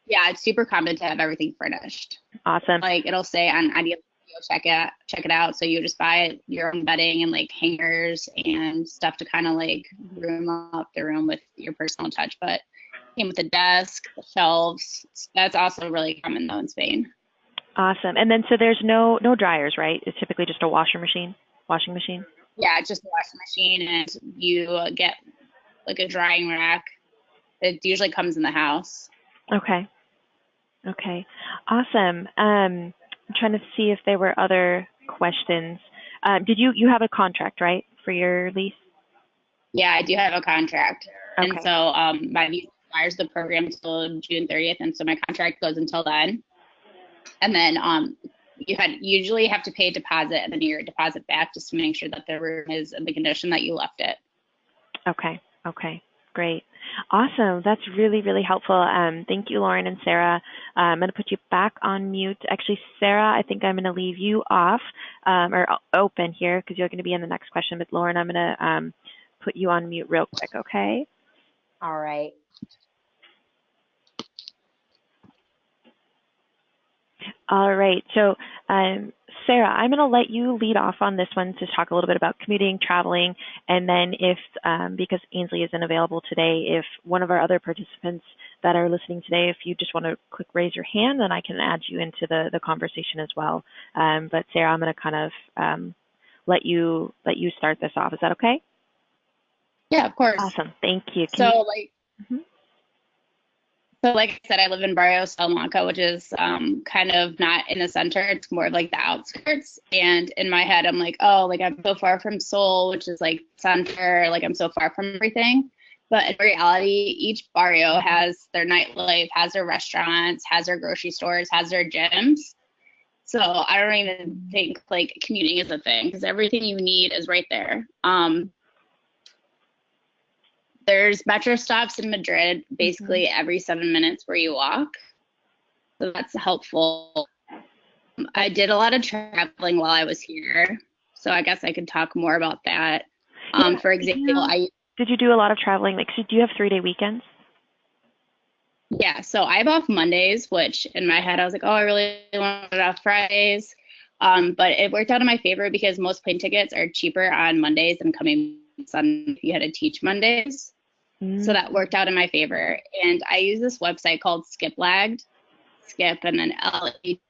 Yeah, it's super common to have everything furnished. Awesome. Like it'll say on Ideal, check it out. So you just buy your own bedding and like hangers and stuff to kind of like room up the room with your personal touch. But came with a desk, shelves. That's also really common though in Spain. Awesome. And then so there's no dryers, right? It's typically just a washing machine. Yeah, it's just a washing machine, and you get like a drying rack. It usually comes in the house. Okay. Awesome. I'm trying to see if there were other questions. Did you have a contract, right, for your lease? Yeah, I do have a contract. Okay. And so my visa expires the program until June 30th, and so my contract goes until then. And then you usually have to pay a deposit and then your deposit back just to make sure that the room is in the condition that you left it. Okay. Great. Awesome. That's really, really helpful. Thank you, Lauren and Sarah. I'm going to put you back on mute. Actually, Sarah, I think I'm going to leave you off or open here because you're going to be in the next question. But Lauren, I'm going to put you on mute real quick, okay? All right. All right. So, Sarah, I'm going to let you lead off on this one to talk a little bit about commuting, traveling, and then if, because Ansley isn't available today, if one of our other participants that are listening today, if you just want to quick raise your hand, then I can add you into the conversation as well. But Sarah, I'm going to kind of let you start this off. Is that okay? Yeah, of course. Awesome. Thank you. So like I said, I live in Barrio Salamanca, which is kind of not in the center. It's more of like the outskirts. And in my head, I'm like, oh, like I'm so far from Seoul, which is like center. Like I'm so far from everything. But in reality, each barrio has their nightlife, has their restaurants, has their grocery stores, has their gyms. So I don't even think like commuting is a thing because everything you need is right there. There's metro stops in Madrid basically every 7 minutes where you walk. So that's helpful. I did a lot of traveling while I was here. So I guess I could talk more about that. For example, did you do a lot of traveling? Like, so do you have 3-day weekends? Yeah, so I have off Mondays, which in my head I was like, oh, I really want it off Fridays. But it worked out in my favor because most plane tickets are cheaper on Mondays than coming Sunday if you had to teach Mondays. So that worked out in my favor. And I use this website called Skiplagged, Skip and then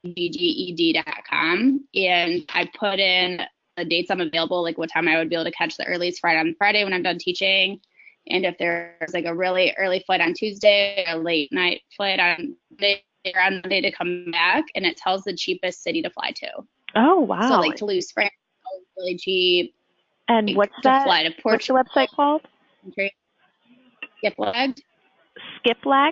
LAGGED.com. And I put in the dates I'm available, like what time I would be able to catch the earliest flight on Friday when I'm done teaching. And if there's like a really early flight on Tuesday, a late night flight on Monday to come back, and it tells the cheapest city to fly to. Oh, wow. So like Toulouse, France, is really cheap. And like, what's that? Fly to Portugal. What's the website called? Skiplagged. Skiplagged?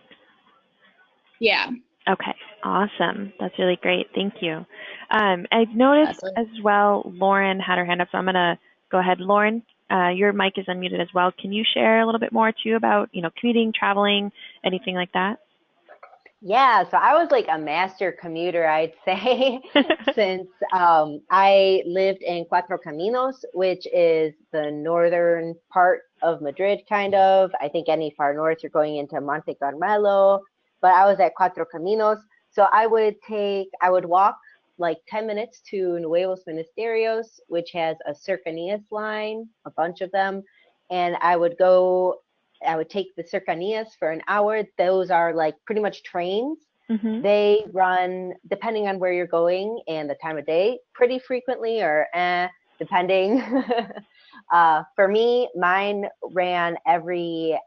Yeah. Okay, awesome. That's really great. Thank you. I've noticed as well, Lauren had her hand up, so I'm going to go ahead. Lauren, your mic is unmuted as well. Can you share a little bit more too about, commuting, traveling, anything like that? Yeah, so I was like a master commuter, I'd say, since I lived in Cuatro Caminos, which is the northern part of Madrid, kind of. I think any far north, you're going into Monte Carmelo, but I was at Cuatro Caminos. So I would walk like 10 minutes to Nuevos Ministerios, which has a Cercanías line, a bunch of them, and I would take the Cercanías for an hour. Those are like pretty much trains. Mm-hmm. They run, depending on where you're going and the time of day, pretty frequently or depending. For me, mine ran every,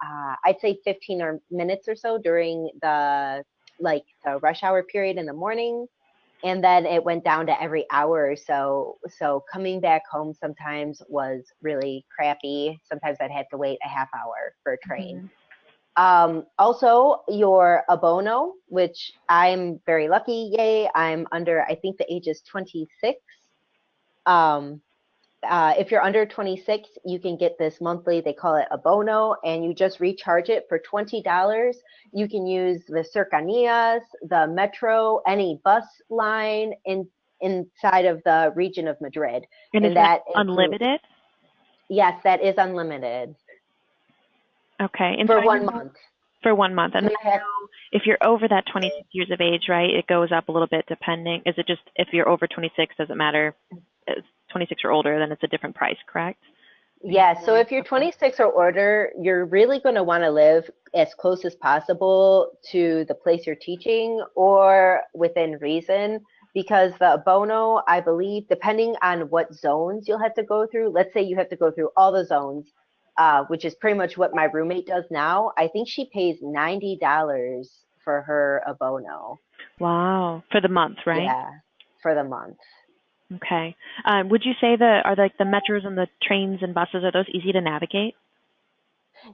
I'd say 15 minutes or so during the rush hour period in the morning. And then it went down to every hour or so. So coming back home sometimes was really crappy. Sometimes I'd have to wait a half hour for a train. Mm-hmm. Also, your abono, which I'm very lucky, yay, I'm under, I think the age is 26. If you're under 26, you can get this monthly, they call it a bono, and you just recharge it for $20. You can use the Cercanías, the metro, any bus line inside of the region of Madrid. And is that unlimited? Yes, that is unlimited. Okay. And for so 1 month. For 1 month. And then if you're over that 26 years of age, right, it goes up a little bit depending. Is it just if you're over 26, doesn't matter? 26 or older, then it's a different price, correct? Yeah, so if you're 26 or older, you're really going to want to live as close as possible to the place you're teaching or within reason, because the bono, I believe, depending on what zones you'll have to go through, let's say you have to go through all the zones, which is pretty much what my roommate does now. I think she pays $90 for her a bono. Wow, for the month, right? Yeah, for the month. Okay. Would you say are like the metros and the trains and buses, are those easy to navigate?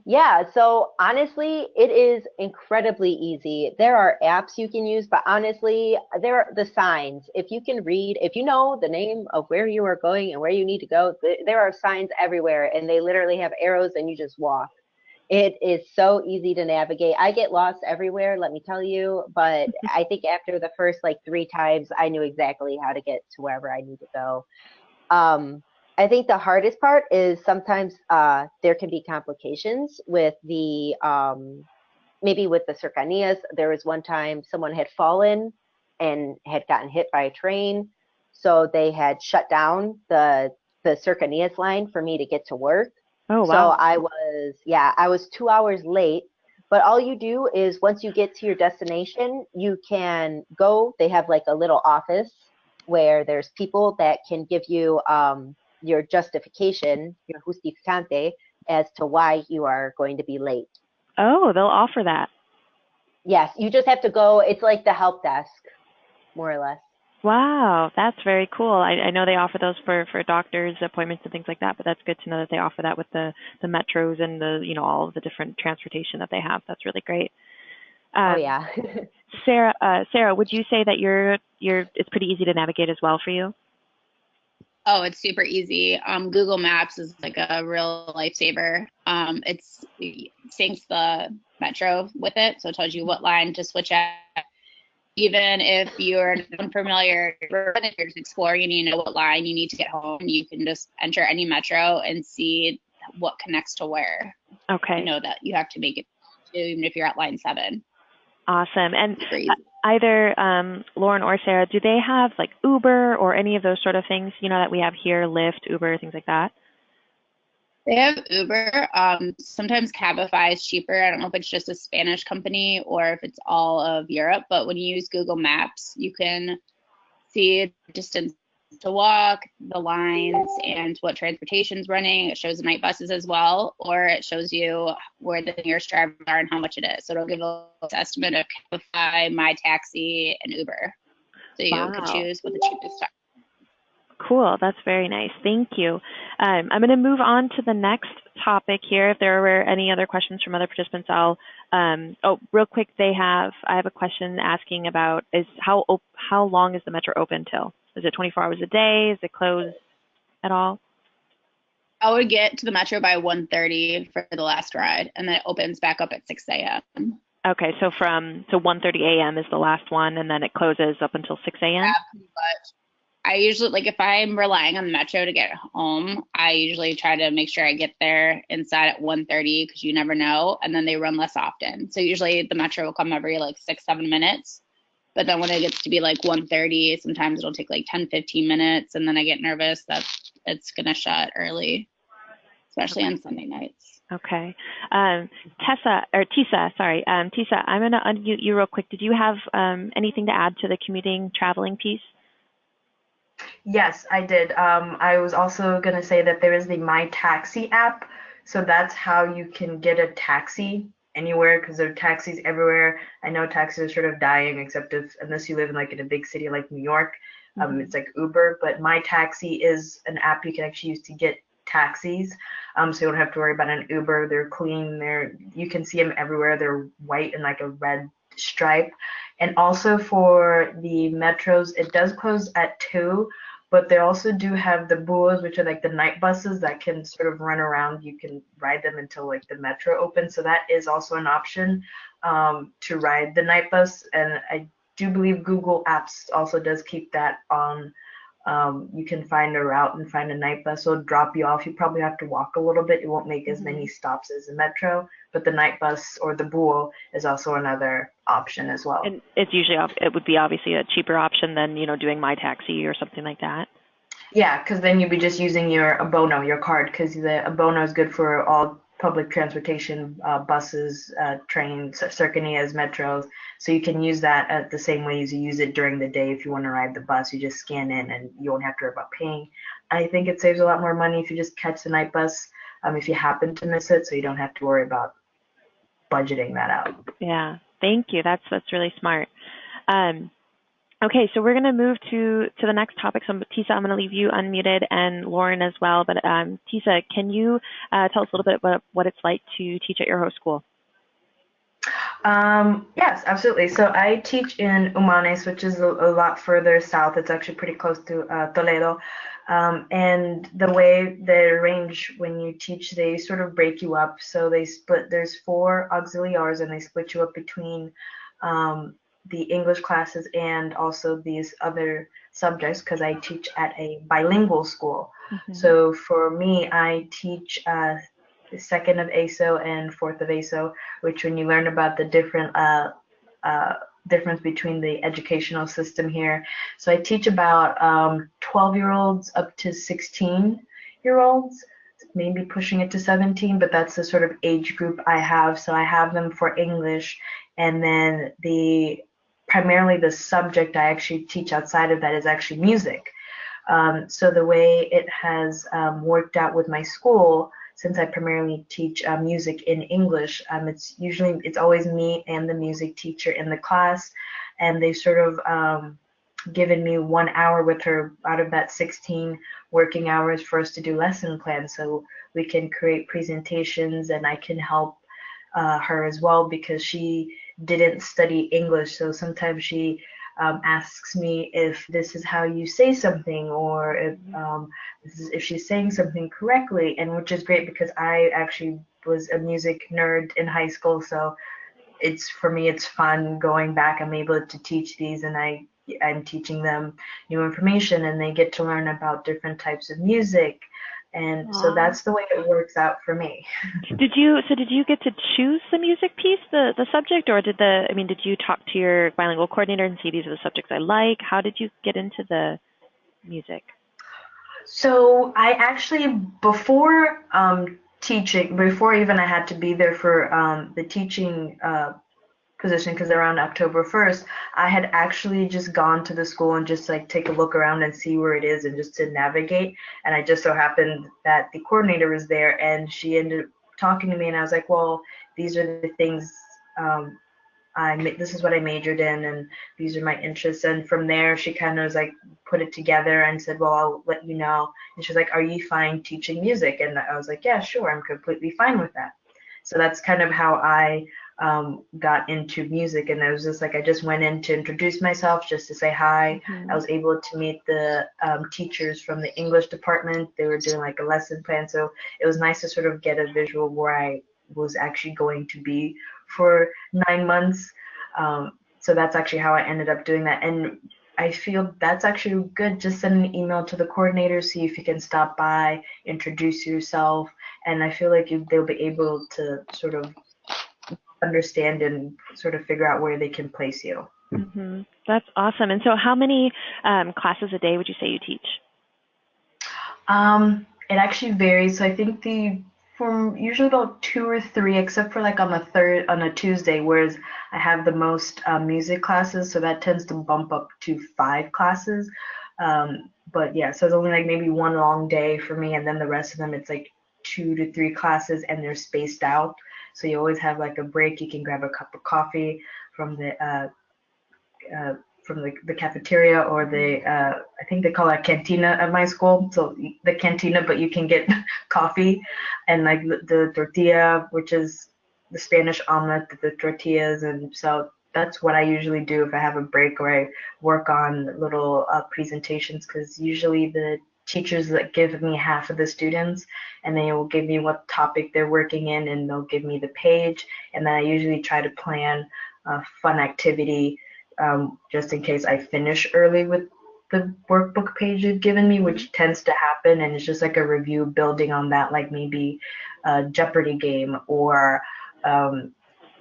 Yeah, so honestly, it is incredibly easy. There are apps you can use, but honestly, there are the signs. If you can read, if you know the name of where you are going and where you need to go, there are signs everywhere, and they literally have arrows and you just walk. It is so easy to navigate. I get lost everywhere, let me tell you, but I think after the first like 3 times, I knew exactly how to get to wherever I need to go. I think the hardest part is sometimes there can be complications with the, maybe with the cercanías. There was one time someone had fallen and had gotten hit by a train. So they had shut down the cercanías line for me to get to work. Oh, wow. So I was 2 hours late. But all you do is once you get to your destination, you can go. They have like a little office where there's people that can give you your justification, your justificante, as to why you are going to be late. Oh, they'll offer that. Yes, you just have to go. It's like the help desk, more or less. Wow, that's very cool. I know they offer those for doctors' appointments and things like that, but that's good to know that they offer that with the metros and all of the different transportation that they have. That's really great. Oh yeah. Sarah, would you say that it's pretty easy to navigate as well for you? Oh, it's super easy. Google Maps is like a real lifesaver. It syncs the metro with it, so it tells you what line to switch at. Even if you're unfamiliar, you're just exploring and you know what line you need to get home, you can just enter any metro and see what connects to where. Okay. You know that you have to make it to, even if you're at line 7. Awesome. And either Lauren or Sarah, do they have like Uber or any of those sort of things, that we have here, Lyft, Uber, things like that? They have Uber. Sometimes Cabify is cheaper. I don't know if it's just a Spanish company or if it's all of Europe, but when you use Google Maps, you can see the distance to walk, the lines, and what transportation's running. It shows the night buses as well, or it shows you where the nearest drivers are and how much it is. So it'll give a estimate of Cabify, My Taxi, and Uber. So you can choose what the cheapest are. Cool. That's very nice. Thank you. I'm going to move on to the next topic here. If there were any other questions from other participants, real quick, I have a question asking about how long is the metro open till? Is it 24 hours a day? Is it closed at all? I would get to the metro by 1:30 for the last ride, and then it opens back up at 6 a.m. Okay, so 1:30 a.m. is the last one, and then it closes up until 6 a.m.? Yeah, pretty much. I usually, if I'm relying on the metro to get home, I usually try to make sure I get there inside at 1:30 because you never know, and then they run less often. So usually the metro will come every 6-7 minutes, but then when it gets to be 1:30, sometimes it'll take 10-15 minutes, and then I get nervous that it's going to shut early, especially on Sunday nights. Okay. Tessa, I'm going to unmute you real quick. Did you have anything to add to the commuting, traveling piece? Yes, I did. I was also going to say that there is the My Taxi app. So that's how you can get a taxi anywhere because there are taxis everywhere. I know taxis are sort of dying, except unless you live in a big city like New York. It's like Uber, but My Taxi is an app you can actually use to get taxis. So you don't have to worry about an Uber. They're clean. You can see them everywhere. They're white and a red stripe. And also for the metros, it does close at 2, But they also do have the buos, which are like the night buses that can sort of run around. You can ride them until like the metro opens. So that is also an option to ride the night bus. And I do believe Google Apps also does keep that on. You can find a route and find a night bus. It'll drop you off. You probably have to walk a little bit. It won't make as many stops as the metro, but the night bus or the buo is also another option as well. And it's usually, it would be obviously a cheaper option than, doing My Taxi or something like that. Yeah, because then you'd be just using your Abono, your card, because the Abono is good for all public transportation, buses, trains, cercanías, metros. So you can use that the same way as you use it during the day. If you want to ride the bus, you just scan in and you won't have to worry about paying. I think it saves a lot more money if you just catch the night bus, if you happen to miss it, so you don't have to worry about budgeting that out. Yeah, thank you. That's really smart. Okay, so we're going to move to the next topic. So Tessa, I'm going to leave you unmuted, and Lauren as well. But Tessa, can you tell us a little bit about what it's like to teach at your host school? Yes, absolutely. So I teach in Humanes, which is a lot further south. It's actually pretty close to Toledo. And the way they arrange when you teach, they sort of break you up. So they split, there's 4 auxiliaries, and they split you up between the English classes and also these other subjects, because I teach at a bilingual school. So for me, I teach the 2nd of ASO and 4th of ASO, which when you learn about the different difference between the educational system here. So I teach about 12-year-olds up to 16-year-olds, maybe pushing it to 17, but that's the sort of age group I have. So I have them for English, and then primarily the subject I actually teach outside of that is actually music. So the way it has worked out with my school, since I primarily teach music in English, it's always me and the music teacher in the class, and they sort of given me 1 hour with her out of that 16 working hours for us to do lesson plans, so we can create presentations, and I can help her as well, because she didn't study English. So sometimes she asks me if this is how you say something, or if she's saying something correctly, and which is great because I actually was a music nerd in high school, so for me it's fun going back. I'm able to teach these, and I'm teaching them new information, and they get to learn about different types of music. And so that's the way it works out for me. Did you get to choose the music piece, the subject, or did you talk to your bilingual coordinator and see these are the subjects I like? How did you get into the music? So I actually, before teaching, before even I had to be there for the teaching position, because around October 1st, I had actually just gone to the school and just like take a look around and see where it is and just to navigate. And I just so happened that the coordinator was there, and she ended up talking to me, and I was like, well, these are the things this is what I majored in, and these are my interests. And from there, she kind of was like, put it together and said, well, I'll let you know. And she was like, are you fine teaching music? And I was like, yeah, sure, I'm completely fine with that. So that's kind of how I got into music. And I was just like, I just went in to introduce myself, just to say hi. I was able to meet the teachers from the English department. They were doing like a lesson plan. So it was nice to sort of get a visual where I was actually going to be for 9 months. So that's actually how I ended up doing that. And I feel that's actually good. Just send an email to the coordinator, see if you can stop by, introduce yourself. And I feel like they'll be able to sort of understand and sort of figure out where they can place you. That's awesome. And so how many classes a day would you say you teach? It actually varies. So I think from usually about 2 or 3, except for like on a Tuesday, whereas I have the most music classes, so that tends to bump up to 5 classes. But yeah, so it's only like maybe one long day for me, and then the rest of them it's like 2 to 3 classes, and they're spaced out. So you always have like a break. You can grab a cup of coffee from the cafeteria, or I think they call it cantina at my school. So the cantina, but you can get coffee and like the tortilla, which is the Spanish omelet, the tortillas. And so that's what I usually do if I have a break, or I work on little presentations, because usually the teachers that give me half of the students, and they will give me what topic they're working in, and they'll give me the page, and then I usually try to plan a fun activity, just in case I finish early with the workbook page you've given me, which tends to happen, and it's just like a review building on that, like maybe a Jeopardy game, or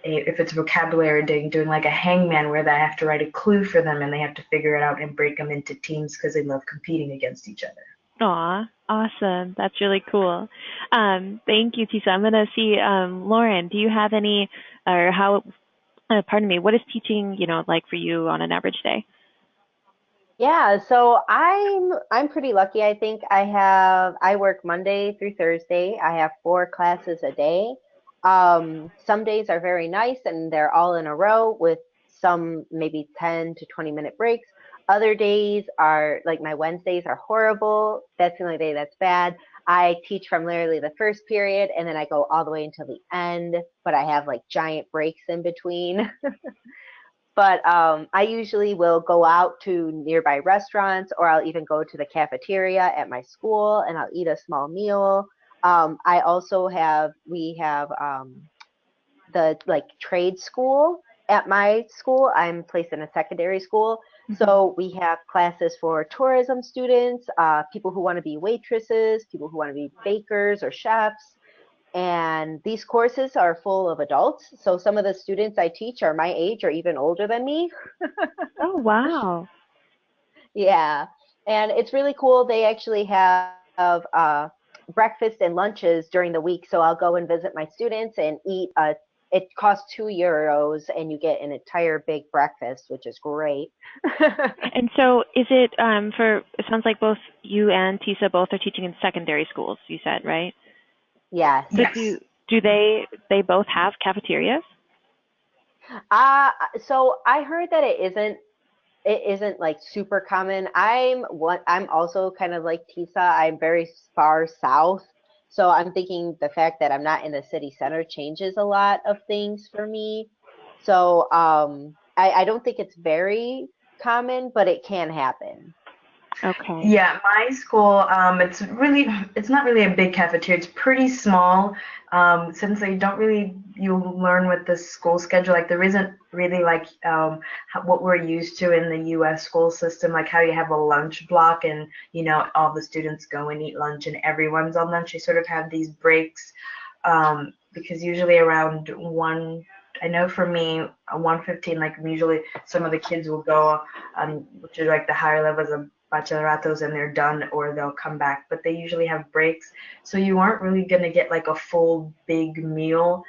if it's vocabulary, doing like a hangman where I have to write a clue for them and they have to figure it out and break them into teams because they love competing against each other. Aw, awesome. That's really cool. Thank you, Tessa. I'm going to see, Lauren, do you have any, or how, pardon me, what is teaching, like for you on an average day? Yeah, so I'm pretty lucky. I think I work Monday through Thursday. I have 4 classes a day. Some days are very nice and they're all in a row with some maybe 10 to 20-minute breaks. Other days are like my Wednesdays are horrible. That's the only day that's bad. I teach from literally the first period and then I go all the way until the end, but I have like giant breaks in between. But I usually will go out to nearby restaurants, or I'll even go to the cafeteria at my school and I'll eat a small meal. We have the like trade school at my school. I'm placed in a secondary school. So we have classes for tourism students, people who want to be waitresses, people who want to be bakers or chefs. And these courses are full of adults. So some of the students I teach are my age or even older than me. Oh, wow. Yeah. And it's really cool. They actually have breakfast and lunches during the week. So I'll go and visit my students and eat. It costs €2 and you get an entire big breakfast, which is great. And so is it, it sounds like both you and Tessa both are teaching in secondary schools, you said, right? Yes. So Yes. do they both have cafeterias? So I heard that it isn't like super common. I'm also kind of like Tessa. I'm very far south. So I'm thinking the fact that I'm not in the city center changes a lot of things for me. So I don't think it's very common, but it can happen. Okay. Yeah, my school, it's not really a big cafeteria. It's pretty small. Since they don't really, you learn with the school schedule, like there isn't really like what we're used to in the U.S. school system, like how you have a lunch block and, all the students go and eat lunch and everyone's on lunch. They sort of have these breaks, because usually around I know for me, 1:15, like usually some of the kids will go, which is like the higher levels of bachilleratos, and they're done, or they'll come back, but they usually have breaks, so you aren't really going to get like a full big meal.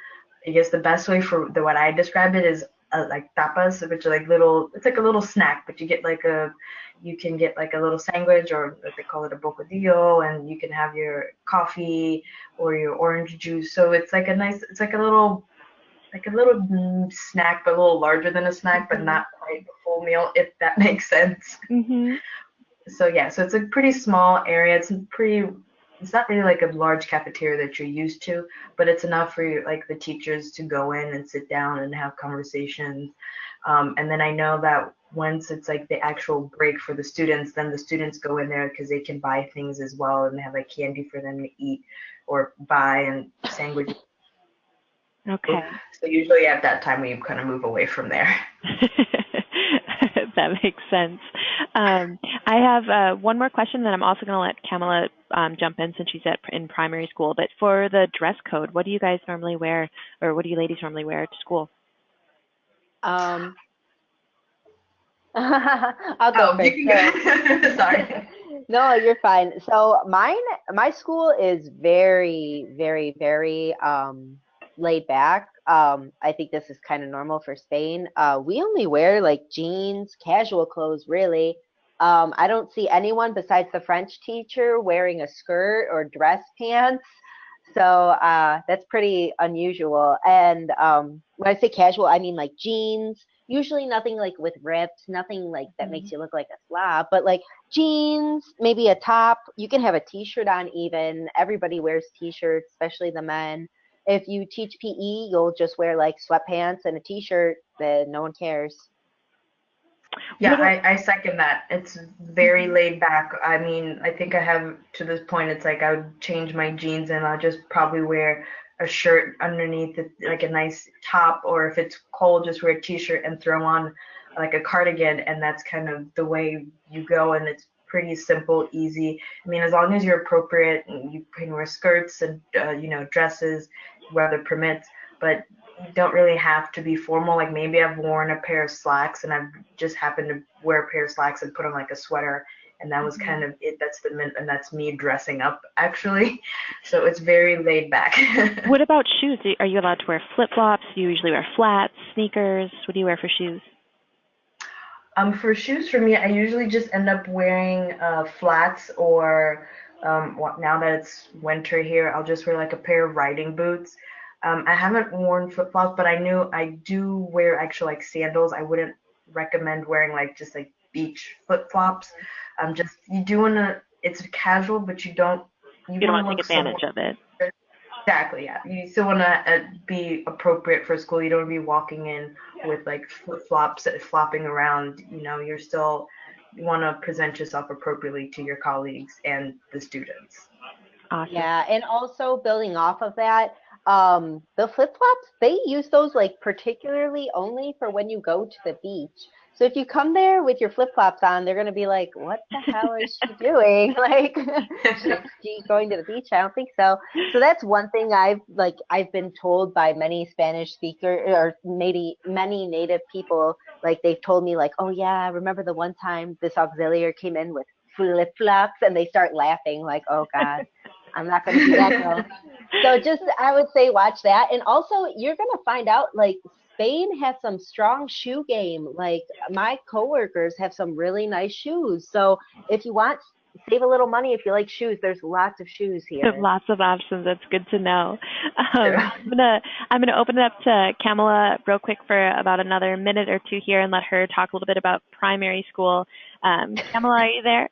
I guess the best way for what I describe it is like tapas, which are like it's like a little snack, but you can get like a little sandwich, or what they call it, a bocadillo, and you can have your coffee or your orange juice. So it's like it's like a little snack, but a little larger than a snack, but not quite a full meal, if that makes sense. So yeah, so it's a pretty small area. It's not really like a large cafeteria that you're used to, but it's enough for like the teachers to go in and sit down and have conversations. And then I know that once it's like the actual break for the students, then the students go in there because they can buy things as well, and they have like candy for them to eat or buy, and sandwiches. Okay. So usually at that time we kind of move away from there. That makes sense. I have one more question, then I'm also going to let Kamala jump in since she's in primary school. But for the dress code, what do you guys normally wear, or what do you ladies normally wear to school? I'll go first. You can go. Sorry. No, you're fine. So my school is very, very, very laid back. I think this is kind of normal for Spain. We only wear like jeans, casual clothes, really. I don't see anyone besides the French teacher wearing a skirt or dress pants. So that's pretty unusual. And when I say casual, I mean like jeans, usually nothing like with rips, nothing like that makes you look like a slob, but like jeans, maybe a top. You can have a t-shirt on even. Everybody wears t-shirts, especially the men. If you teach PE, you'll just wear like sweatpants and a t-shirt. then no one cares. Yeah, I second that. It's very laid back. I mean, I think I have to this point, it's like I would change my jeans and I'll just probably wear a shirt underneath it, like a nice top, or if it's cold, just wear a t-shirt and throw on like a cardigan, and that's kind of the way you go, and it's pretty simple, easy. I mean, as long as you're appropriate, and you can wear skirts and dresses, weather permits, but you don't really have to be formal. Like maybe I've worn a pair of slacks and I've just happened to wear a pair of slacks and put on like a sweater, and that was kind of it. And that's me dressing up actually. So it's very laid back. What about shoes? Are you allowed to wear flip-flops? Do you usually wear flats, sneakers? What do you wear for shoes? For shoes, for me, I usually just end up wearing flats, or now that it's winter here, I'll just wear like a pair of riding boots. I haven't worn flip-flops, but I do wear actually like sandals. I wouldn't recommend wearing like just like beach flip-flops. Just you do wanna, it's casual, but you don't don't want want to to take look advantage somewhat. of it. Exactly, yeah. You still want to be appropriate for school. You don't want to be walking in with like flip-flops flopping around. You want to present yourself appropriately to your colleagues and the students. Awesome. Yeah, and also building off of that, the flip-flops, they use those like particularly only for when you go to the beach. So if you come there with your flip-flops on, they're gonna be like, "What the hell is she doing? Like, she going to the beach?" I don't think so. So that's one thing I've been told by many Spanish speaker or many native people. Like they've told me like, "Oh yeah, I remember the one time this auxiliary came in with flip-flops," and they start laughing like, "Oh God, I'm not gonna be that girl." So just I would say watch that, and also you're gonna find out like Spain has some strong shoe game. Like my coworkers have some really nice shoes. So if you want, save a little money if you like shoes. There's lots of shoes Have here. lots of options. That's good to know. Yeah. I'm gonna open it up to Kamala real quick for about another minute or two here and let her talk a little bit about primary school. Kamala, are you there?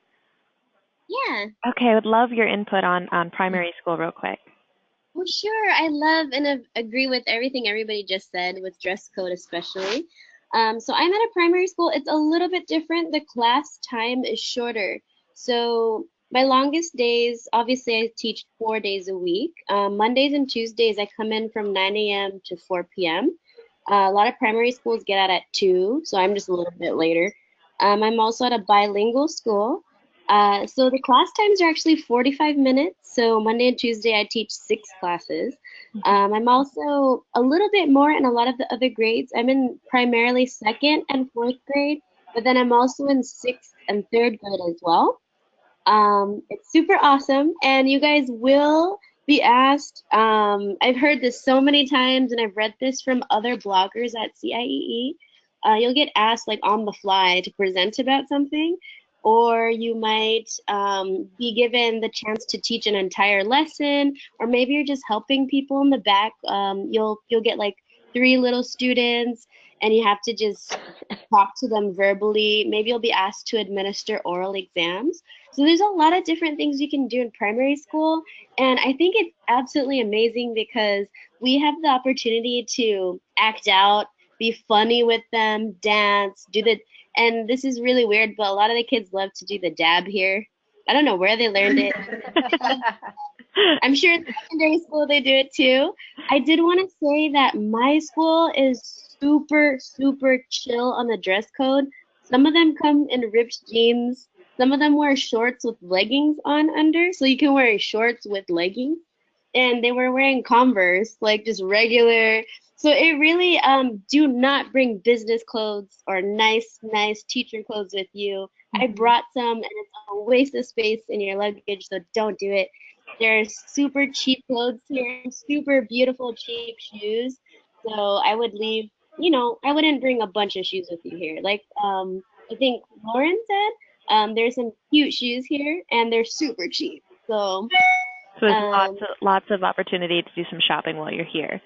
Yeah. Okay, I would love your input on primary school real quick. Well, sure. I love and agree with everything everybody just said, with dress code especially. So I'm at a primary school. It's a little bit different. The class time is shorter. So my longest days, obviously, I teach 4 days a week. Mondays and Tuesdays, I come in from 9 a.m. to 4 p.m. A lot of primary schools get out at 2, so I'm just a little bit later. I'm also at a bilingual school. So the class times are actually 45 minutes. So Monday and Tuesday, I teach 6 classes. I'm also a little bit more in a lot of the other grades. I'm in primarily 2nd and 4th grade, but then I'm also in 6th and 3rd grade as well. It's super awesome, and you guys will be asked. I've heard this so many times, and I've read this from other bloggers at CIEE. You'll get asked like on the fly to present about something, or you might be given the chance to teach an entire lesson, or maybe you're just helping people in the back. You'll get like 3 little students, and you have to just talk to them verbally. Maybe you'll be asked to administer oral exams. So there's a lot of different things you can do in primary school, and I think it's absolutely amazing because we have the opportunity to act out, be funny with them, dance, and this is really weird, but a lot of the kids love to do the dab here. I don't know where they learned it. I'm sure in secondary school they do it too. I did want to say that my school is super, super chill on the dress code. Some of them come in ripped jeans. Some of them wear shorts with leggings on under, so you can wear shorts with leggings. And they were wearing Converse, like just regular. So it really do not bring business clothes or nice teacher clothes with you. I brought some, and it's a waste of space in your luggage, so don't do it. There's super cheap clothes here, super beautiful cheap shoes. So I would leave, I wouldn't bring a bunch of shoes with you here. Like I think Lauren said, there's some cute shoes here and they're super cheap. So there's lots of opportunity to do some shopping while you're here.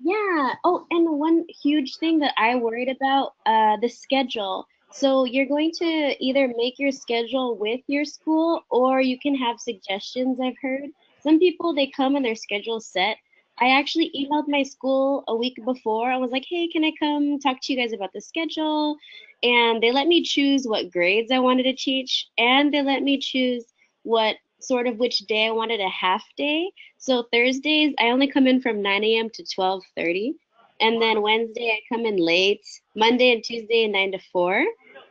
Yeah. Oh, and one huge thing that I worried about, the schedule. So you're going to either make your schedule with your school or you can have suggestions, I've heard. Some people, they come and their schedule's set. I actually emailed my school a week before. I was like, hey, can I come talk to you guys about the schedule? And they let me choose what grades I wanted to teach, and they let me choose what sort of which day I wanted a half day. So Thursdays, I only come in from 9 a.m. to 12:30. And then Wednesday, I come in late. Monday and Tuesday, 9 to 4.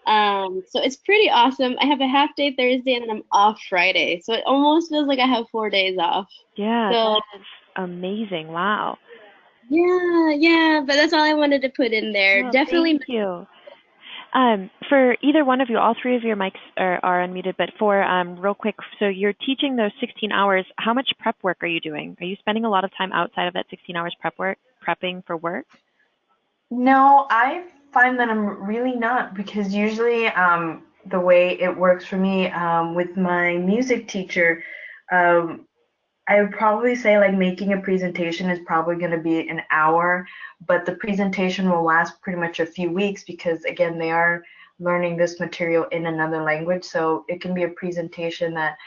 So it's pretty awesome. I have a half day Thursday and then I'm off Friday. So it almost feels like I have 4 days off. Yeah, So that is amazing. Wow. yeah, but that's all I wanted to put in there. Well, Definitely. thank you. For either one of you, all three of your mics are unmuted, but for real quick, so you're teaching those 16 hours. How much prep work are you doing? Are you spending a lot of time outside of that 16 hours prepping for work? No, I find that I'm really not, because usually the way it works for me with my music teacher, um, I would probably say like making a presentation is probably going to be an hour, but the presentation will last pretty much a few weeks because again, they are learning this material in another language. So it can be a presentation that,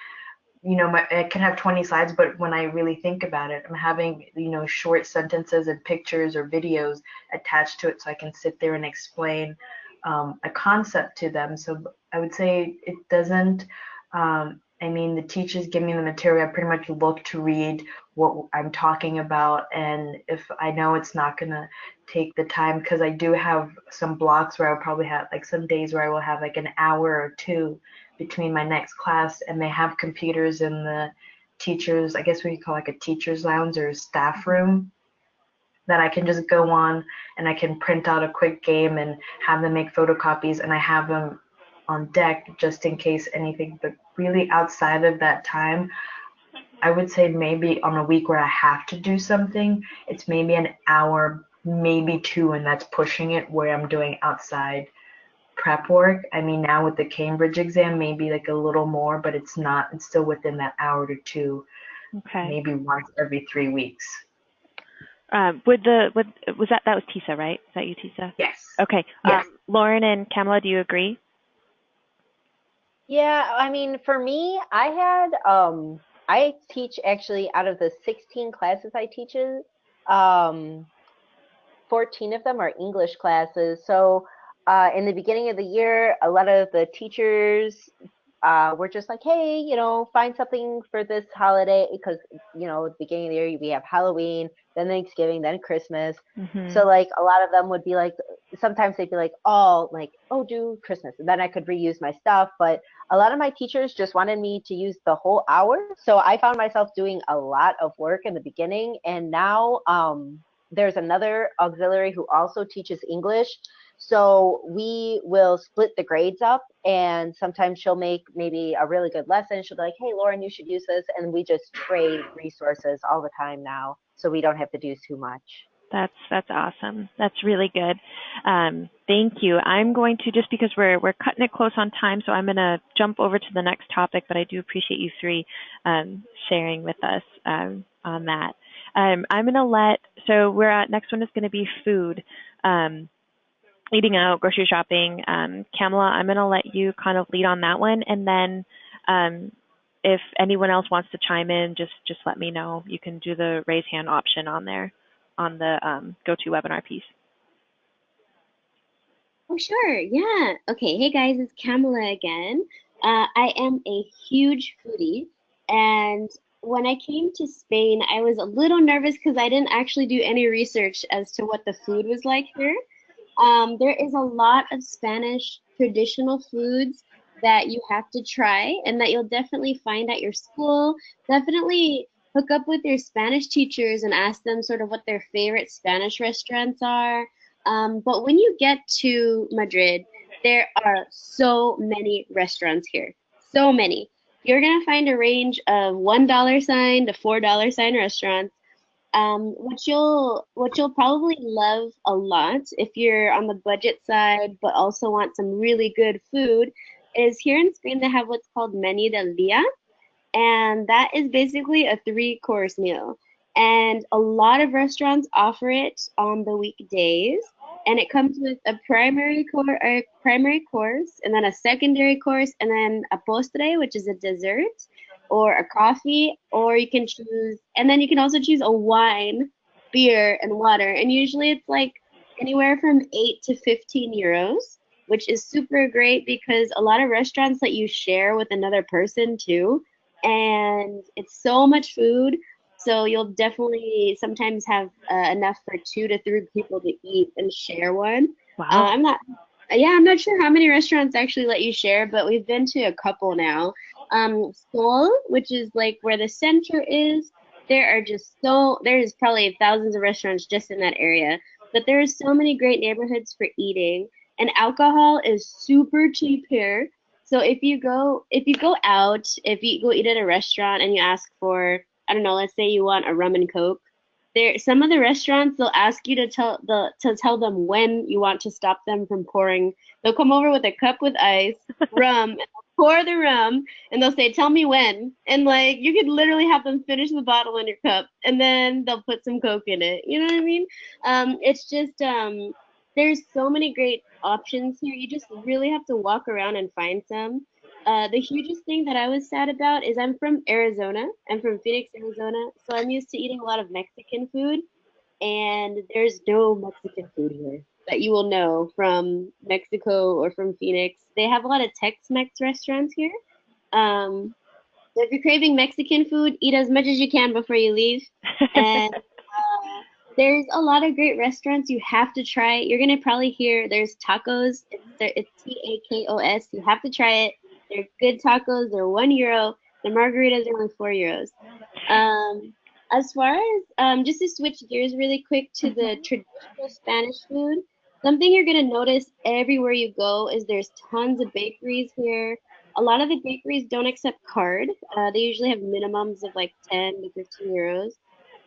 it can have 20 slides, but when I really think about it, I'm having, short sentences and pictures or videos attached to it so I can sit there and explain a concept to them. So I would say it doesn't, the teachers give me the material. I pretty much look to read what I'm talking about. And if I know it's not going to take the time, because I do have some blocks where I'll probably have like some days where I will have like an hour or two between my next class, and they have computers in the teachers, I guess we call like a teacher's lounge or staff room, that I can just go on and I can print out a quick game and have them make photocopies, and I have them on deck just in case anything. But really outside of that time, I would say maybe on a week where I have to do something, it's maybe an hour, maybe two, and that's pushing it, where I'm doing outside prep work. Now with the Cambridge exam, maybe like a little more, but it's still within that hour to two, Okay. maybe once every 3 weeks. Was that was Tessa, right? Is that you, Tessa? Yes. Okay. Yes. Lauren and Kamala, do you agree? Yeah, for me, I teach actually out of the 16 classes I teach, 14 of them are English classes. So in the beginning of the year, a lot of the teachers were just like, hey, find something for this holiday, because, at the beginning of the year, we have Halloween, then Thanksgiving, then Christmas. Mm-hmm. So like a lot of them would be like, sometimes they'd be like, oh, do Christmas. And then I could reuse my stuff. But a lot of my teachers just wanted me to use the whole hour. So I found myself doing a lot of work in the beginning. And now there's another auxiliary who also teaches English. So we will split the grades up, and sometimes she'll make maybe a really good lesson. She'll be like, hey, Lauren, you should use this. And we just trade resources all the time now, so we don't have to do too much. That's awesome. That's really good. Thank you. I'm going to, just because we're cutting it close on time, so I'm going to jump over to the next topic, but I do appreciate you three sharing with us on that. I'm going to so next one is going to be food, eating out, grocery shopping. Kamala, I'm going to let you kind of lead on that one, and then if anyone else wants to chime in, just let me know. You can do the raise hand option on there, on the GoToWebinar piece. Oh, sure. Yeah. Okay. Hey, guys, it's Kamala again. I am a huge foodie. And when I came to Spain, I was a little nervous because I didn't actually do any research as to what the food was like here. There is a lot of Spanish traditional foods that you have to try and that you'll definitely find at your school. Definitely hook up with your Spanish teachers and ask them sort of what their favorite Spanish restaurants are. But when you get to Madrid, there are so many restaurants here. So many. You're going to find a range of $1 sign to $4 sign restaurants. What you'll probably love a lot if you're on the budget side but also want some really good food is here in Spain they have what's called Menú del Día, and that is basically a 3-course meal. And a lot of restaurants offer it on the weekdays, and it comes with a primary course, and then a secondary course, and then a postre, which is a dessert. or a coffee, or you can choose, and then you can also choose a wine, beer, and water. And usually it's like anywhere from 8 to 15 euros, which is super great because a lot of restaurants let you share with another person too. And it's so much food. So you'll definitely sometimes have enough for 2 to 3 people to eat and share one. Wow. I'm not sure how many restaurants actually let you share, but we've been to a couple now. Seoul, which is like where the center is, there's probably thousands of restaurants just in that area, but there's so many great neighborhoods for eating, and alcohol is super cheap here. So if you go out, if you go eat at a restaurant and you ask for, I don't know, let's say you want a rum and coke, there some of the restaurants they'll ask you to tell them when you want to stop them from pouring. They'll come over with a cup with ice, rum, and they'll pour the rum, and they'll say, "Tell me when." And like you could literally have them finish the bottle in your cup, and then they'll put some coke in it. You know what I mean? It's just there's so many great options here. You just really have to walk around and find some. The hugest thing that I was sad about is I'm from Arizona. I'm from Phoenix, Arizona, so I'm used to eating a lot of Mexican food, and there's no Mexican food here that you will know from Mexico or from Phoenix. They have a lot of Tex-Mex restaurants here. So if you're craving Mexican food, eat as much as you can before you leave. And there's a lot of great restaurants you have to try. You're gonna probably hear there's tacos. It's Takos. You have to try it. They're good tacos. They're €1. The margaritas are only €4. Um, as far as just to switch gears really quick to the traditional Spanish food, something you're gonna notice everywhere you go is there's tons of bakeries here. A lot of the bakeries don't accept card. They usually have minimums of like 10 to 15 euros.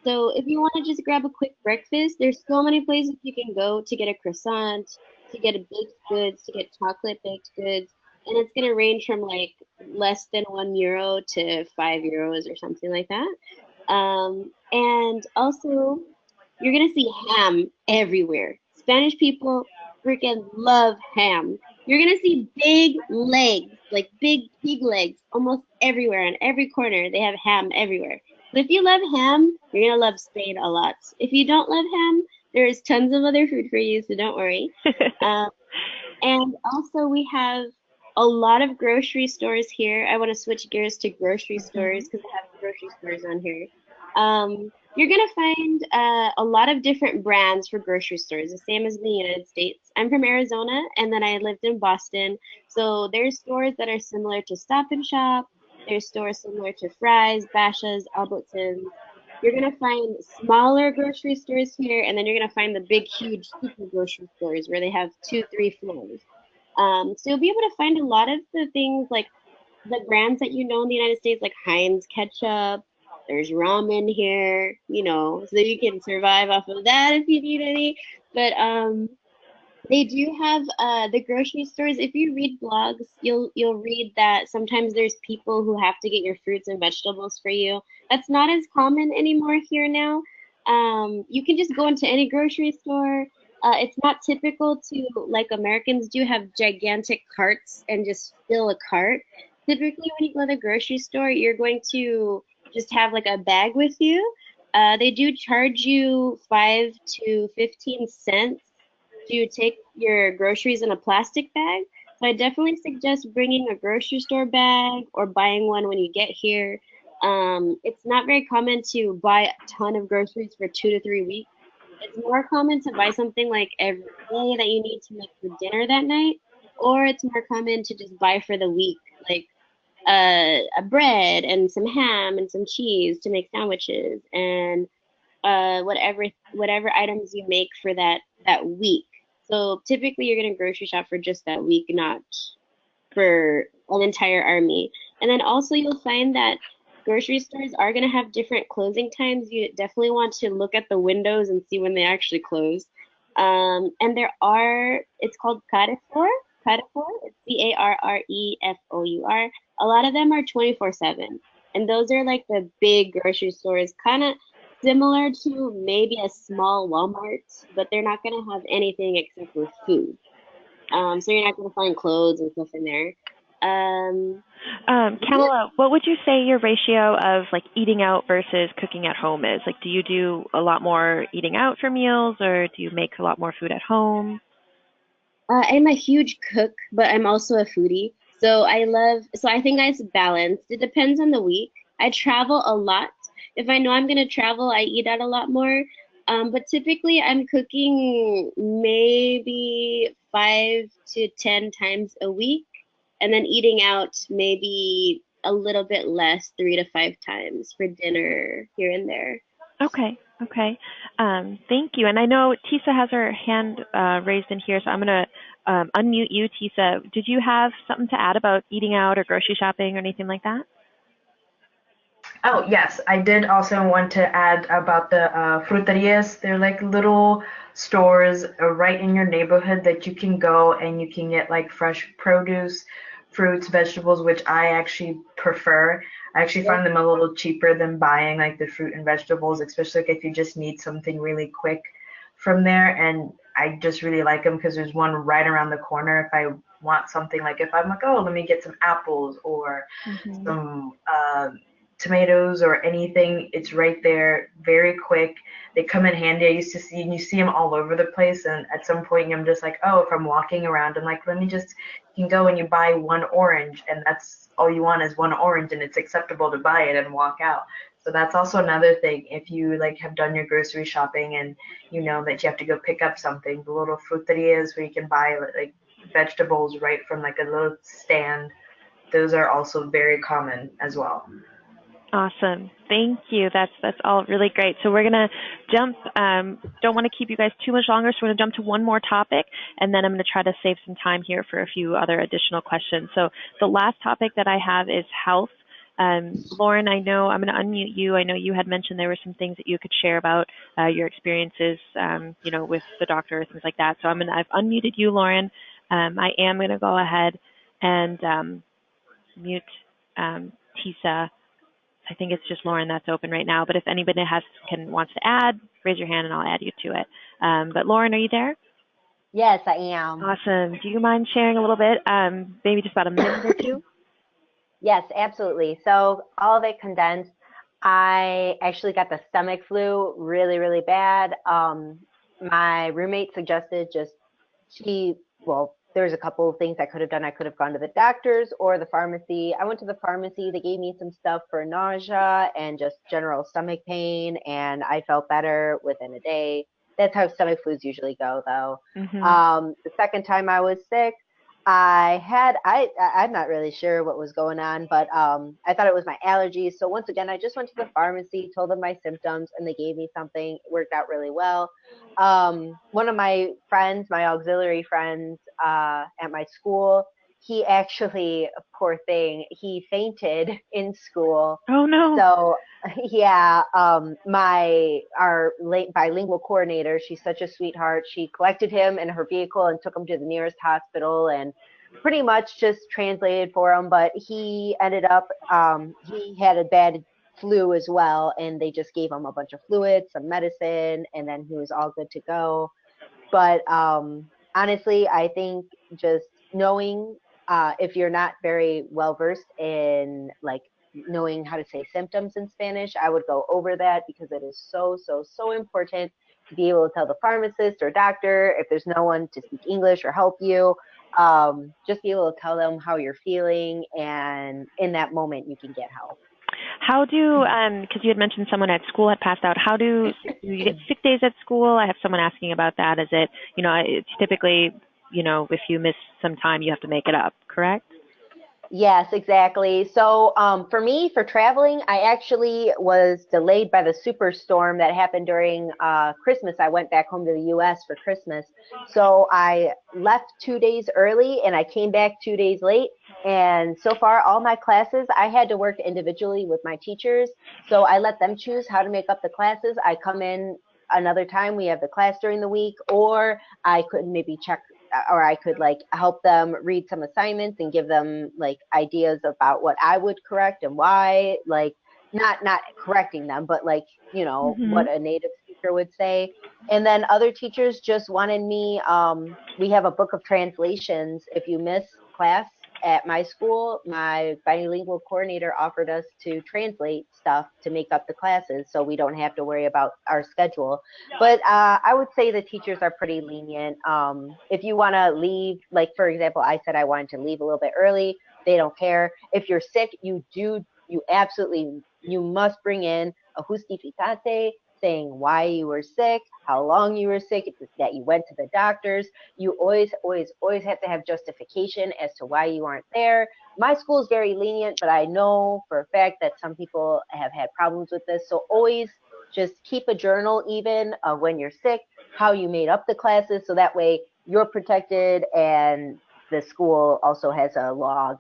So if you want to just grab a quick breakfast, there's so many places you can go to get a croissant, to get a baked goods, to get chocolate baked goods, and it's gonna range from like less than €1 to €5 or something like that. And also you're gonna see ham everywhere. Spanish people freaking love ham. You're gonna see big legs, like big pig legs, almost everywhere on every corner. They have ham everywhere. So if you love ham, you're gonna love Spain a lot. If you don't love ham, there's tons of other food for you, so don't worry. Um, and also we have a lot of grocery stores here. I want to switch gears to grocery stores because I have grocery stores on here. You're gonna find a lot of different brands for grocery stores, the same as in the United States. I'm from Arizona, and then I lived in Boston. So there's stores that are similar to Stop and Shop. There's stores similar to Fry's, Bashas', Albertsons. You're gonna find smaller grocery stores here, and then you're gonna find the big, huge super grocery stores where they have 2, 3 floors. So you'll be able to find a lot of the things like the brands that you know in the United States, like Heinz ketchup. There's ramen here, so you can survive off of that if you need any. But they do have the grocery stores. If you read blogs, you'll read that sometimes there's people who have to get your fruits and vegetables for you. That's not as common anymore here now. You can just go into any grocery store. It's not typical to, like Americans do, have gigantic carts and just fill a cart. Typically, when you go to the grocery store, you're going to just have like a bag with you. They do charge you 5 to 15 cents to take your groceries in a plastic bag. So I definitely suggest bringing a grocery store bag or buying one when you get here. It's not very common to buy a ton of groceries for 2 to 3 weeks. It's more common to buy something like every day that you need to make for dinner that night, or it's more common to just buy for the week, like a bread and some ham and some cheese to make sandwiches and whatever items you make for that week. So typically you're gonna grocery shop for just that week, not for an entire army. And then also you'll find that grocery stores are gonna have different closing times. You definitely want to look at the windows and see when they actually close. And it's called Carrefour. Carrefour, it's Carrefour. A lot of them are 24/7. And those are like the big grocery stores, kind of similar to maybe a small Walmart, but they're not going to have anything except for food. So you're not going to find clothes and stuff in there. Kamala, what would you say your ratio of like eating out versus cooking at home is? Like, do you do a lot more eating out for meals, or do you make a lot more food at home? I'm a huge cook, but I'm also a foodie. So I think it's balanced. It depends on the week. I travel a lot. If I know I'm gonna travel, I eat out a lot more. But typically I'm cooking maybe 5 to 10 times a week, and then eating out maybe a little bit less, 3 to 5 times for dinner here and there. Okay, okay. Thank you. And I know Tisa has her hand raised in here, so I'm going to unmute you, Tisa. Did you have something to add about eating out or grocery shopping or anything like that? Oh, yes, I did also want to add about the fruterias. They're like little stores right in your neighborhood that you can go and you can get like fresh produce, fruits, vegetables, which I actually prefer. I actually find them a little cheaper than buying like the fruit and vegetables, especially like if you just need something really quick from there. And I just really like them because there's one right around the corner if I want something, like if I'm like, oh, let me get some apples or Mm-hmm. some tomatoes or anything. It's right there, very quick. They come in handy. I used to see, and you see them all over the place. And at some point, I'm just like, oh, if I'm walking around, I'm like, let me just, you can go and you buy one orange, and that's all you want is one orange, and it's acceptable to buy it and walk out. So that's also another thing. If you like have done your grocery shopping and you know that you have to go pick up something, the little fruterias where you can buy like vegetables right from like a little stand, those are also very common as well. Awesome. Thank you. That's all really great. So we're gonna jump. Don't want to keep you guys too much longer, so we're gonna jump to one more topic, and then I'm gonna try to save some time here for a few other additional questions. So the last topic that I have is health. Lauren, I know I'm gonna unmute you. I know you had mentioned there were some things that you could share about your experiences, with the doctor, things like that. So I've unmuted you, Lauren. I am gonna go ahead and mute Tisa. I think it's just Lauren that's open right now. But if anybody wants to add, raise your hand and I'll add you to it. But Lauren, are you there? Yes, I am. Awesome. Do you mind sharing a little bit, maybe just about a minute or two? Yes, absolutely. So all of it condensed. I actually got the stomach flu really, really bad. My roommate suggested there's a couple of things I could have done. I could have gone to the doctors or the pharmacy. I went to the pharmacy. They gave me some stuff for nausea and just general stomach pain, and I felt better within a day. That's how stomach flus usually go, though. Mm-hmm. The second time I was sick, I'm not really sure what was going on, but I thought it was my allergies. So once again, I just went to the pharmacy, told them my symptoms, and they gave me something. It worked out really well. One of my friends, my auxiliary friends at my school, he actually, poor thing, he fainted in school. Oh no. So yeah, our bilingual coordinator, she's such a sweetheart. She collected him in her vehicle and took him to the nearest hospital and pretty much just translated for him. But he ended up, he had a bad flu as well, and they just gave him a bunch of fluids, some medicine, and then he was all good to go. But honestly, I think just knowing if you're not very well versed in like knowing how to say symptoms in Spanish, I would go over that because it is so, so, so important to be able to tell the pharmacist or doctor if there's no one to speak English or help you. Just be able to tell them how you're feeling, and in that moment you can get help. How do, because you had mentioned someone at school had passed out, do you get sick days at school? I have someone asking about that. Is it, it's typically, if you miss some time, you have to make it up, correct? Yes, exactly. So for me, for traveling, I actually was delayed by the superstorm that happened during Christmas. I went back home to the U.S. for Christmas. So I left 2 days early and I came back 2 days late. And so far, all my classes, I had to work individually with my teachers. So I let them choose how to make up the classes. I come in another time, we have the class during the week, or I could maybe check, or I could like help them read some assignments and give them like ideas about what I would correct and why, like not correcting them, but like, Mm-hmm. what a native speaker would say. And then other teachers just wanted me, we have a book of translations. If you miss class, at my school, my bilingual coordinator offered us to translate stuff to make up the classes so we don't have to worry about our schedule. But I would say the teachers are pretty lenient. If you want to leave, like for example, I said I wanted to leave a little bit early, they don't care. If you're sick, you must bring in a justificante saying why you were sick, how long you were sick, that you went to the doctors. You always have to have justification as to why you aren't there. My school is very lenient, but I know for a fact that some people have had problems with this. So always just keep a journal even of when you're sick, how you made up the classes, so that way you're protected and the school also has a log.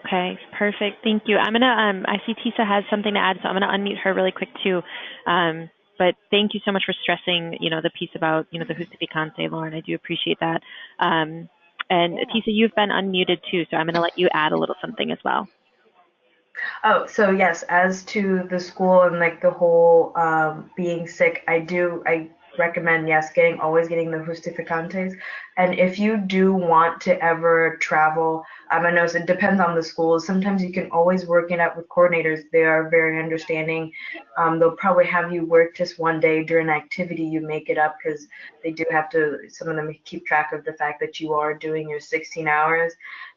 Okay, perfect. Thank you. I'm gonna. I see Tessa has something to add, so I'm gonna unmute her really quick too. But thank you so much for stressing, the piece about, the justificante, Lauren. I do appreciate that. And Yeah. Tessa, you've been unmuted too, so I'm gonna let you add a little something as well. Oh, so yes, as to the school and like the whole being sick, I recommend, yes, always getting the justificantes. And if you do want to ever travel, I know it depends on the schools. Sometimes you can always work it out with coordinators. They are very understanding. They'll probably have you work just one day during an activity. You make it up because they do have to, some of them keep track of the fact that you are doing your 16 hours.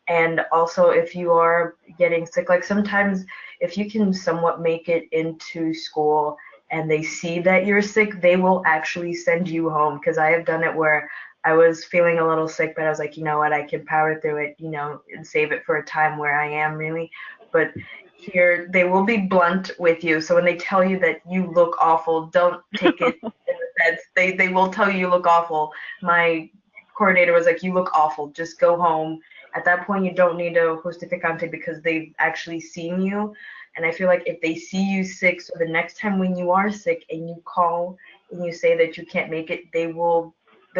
And also, if you are getting sick, like sometimes if you can somewhat make it into school and they see that you're sick, they will actually send you home. Because I have done it where I was feeling a little sick, but I was like, you know what, I can power through it, and save it for a time where I am really. But here, they will be blunt with you. So when they tell you that you look awful, don't take it in the sense. They will tell you look awful. My coordinator was like, you look awful, just go home. At that point, you don't need a justificante because they've actually seen you. And I feel like if they see you sick, so the next time when you are sick and you call and you say that you can't make it, they'll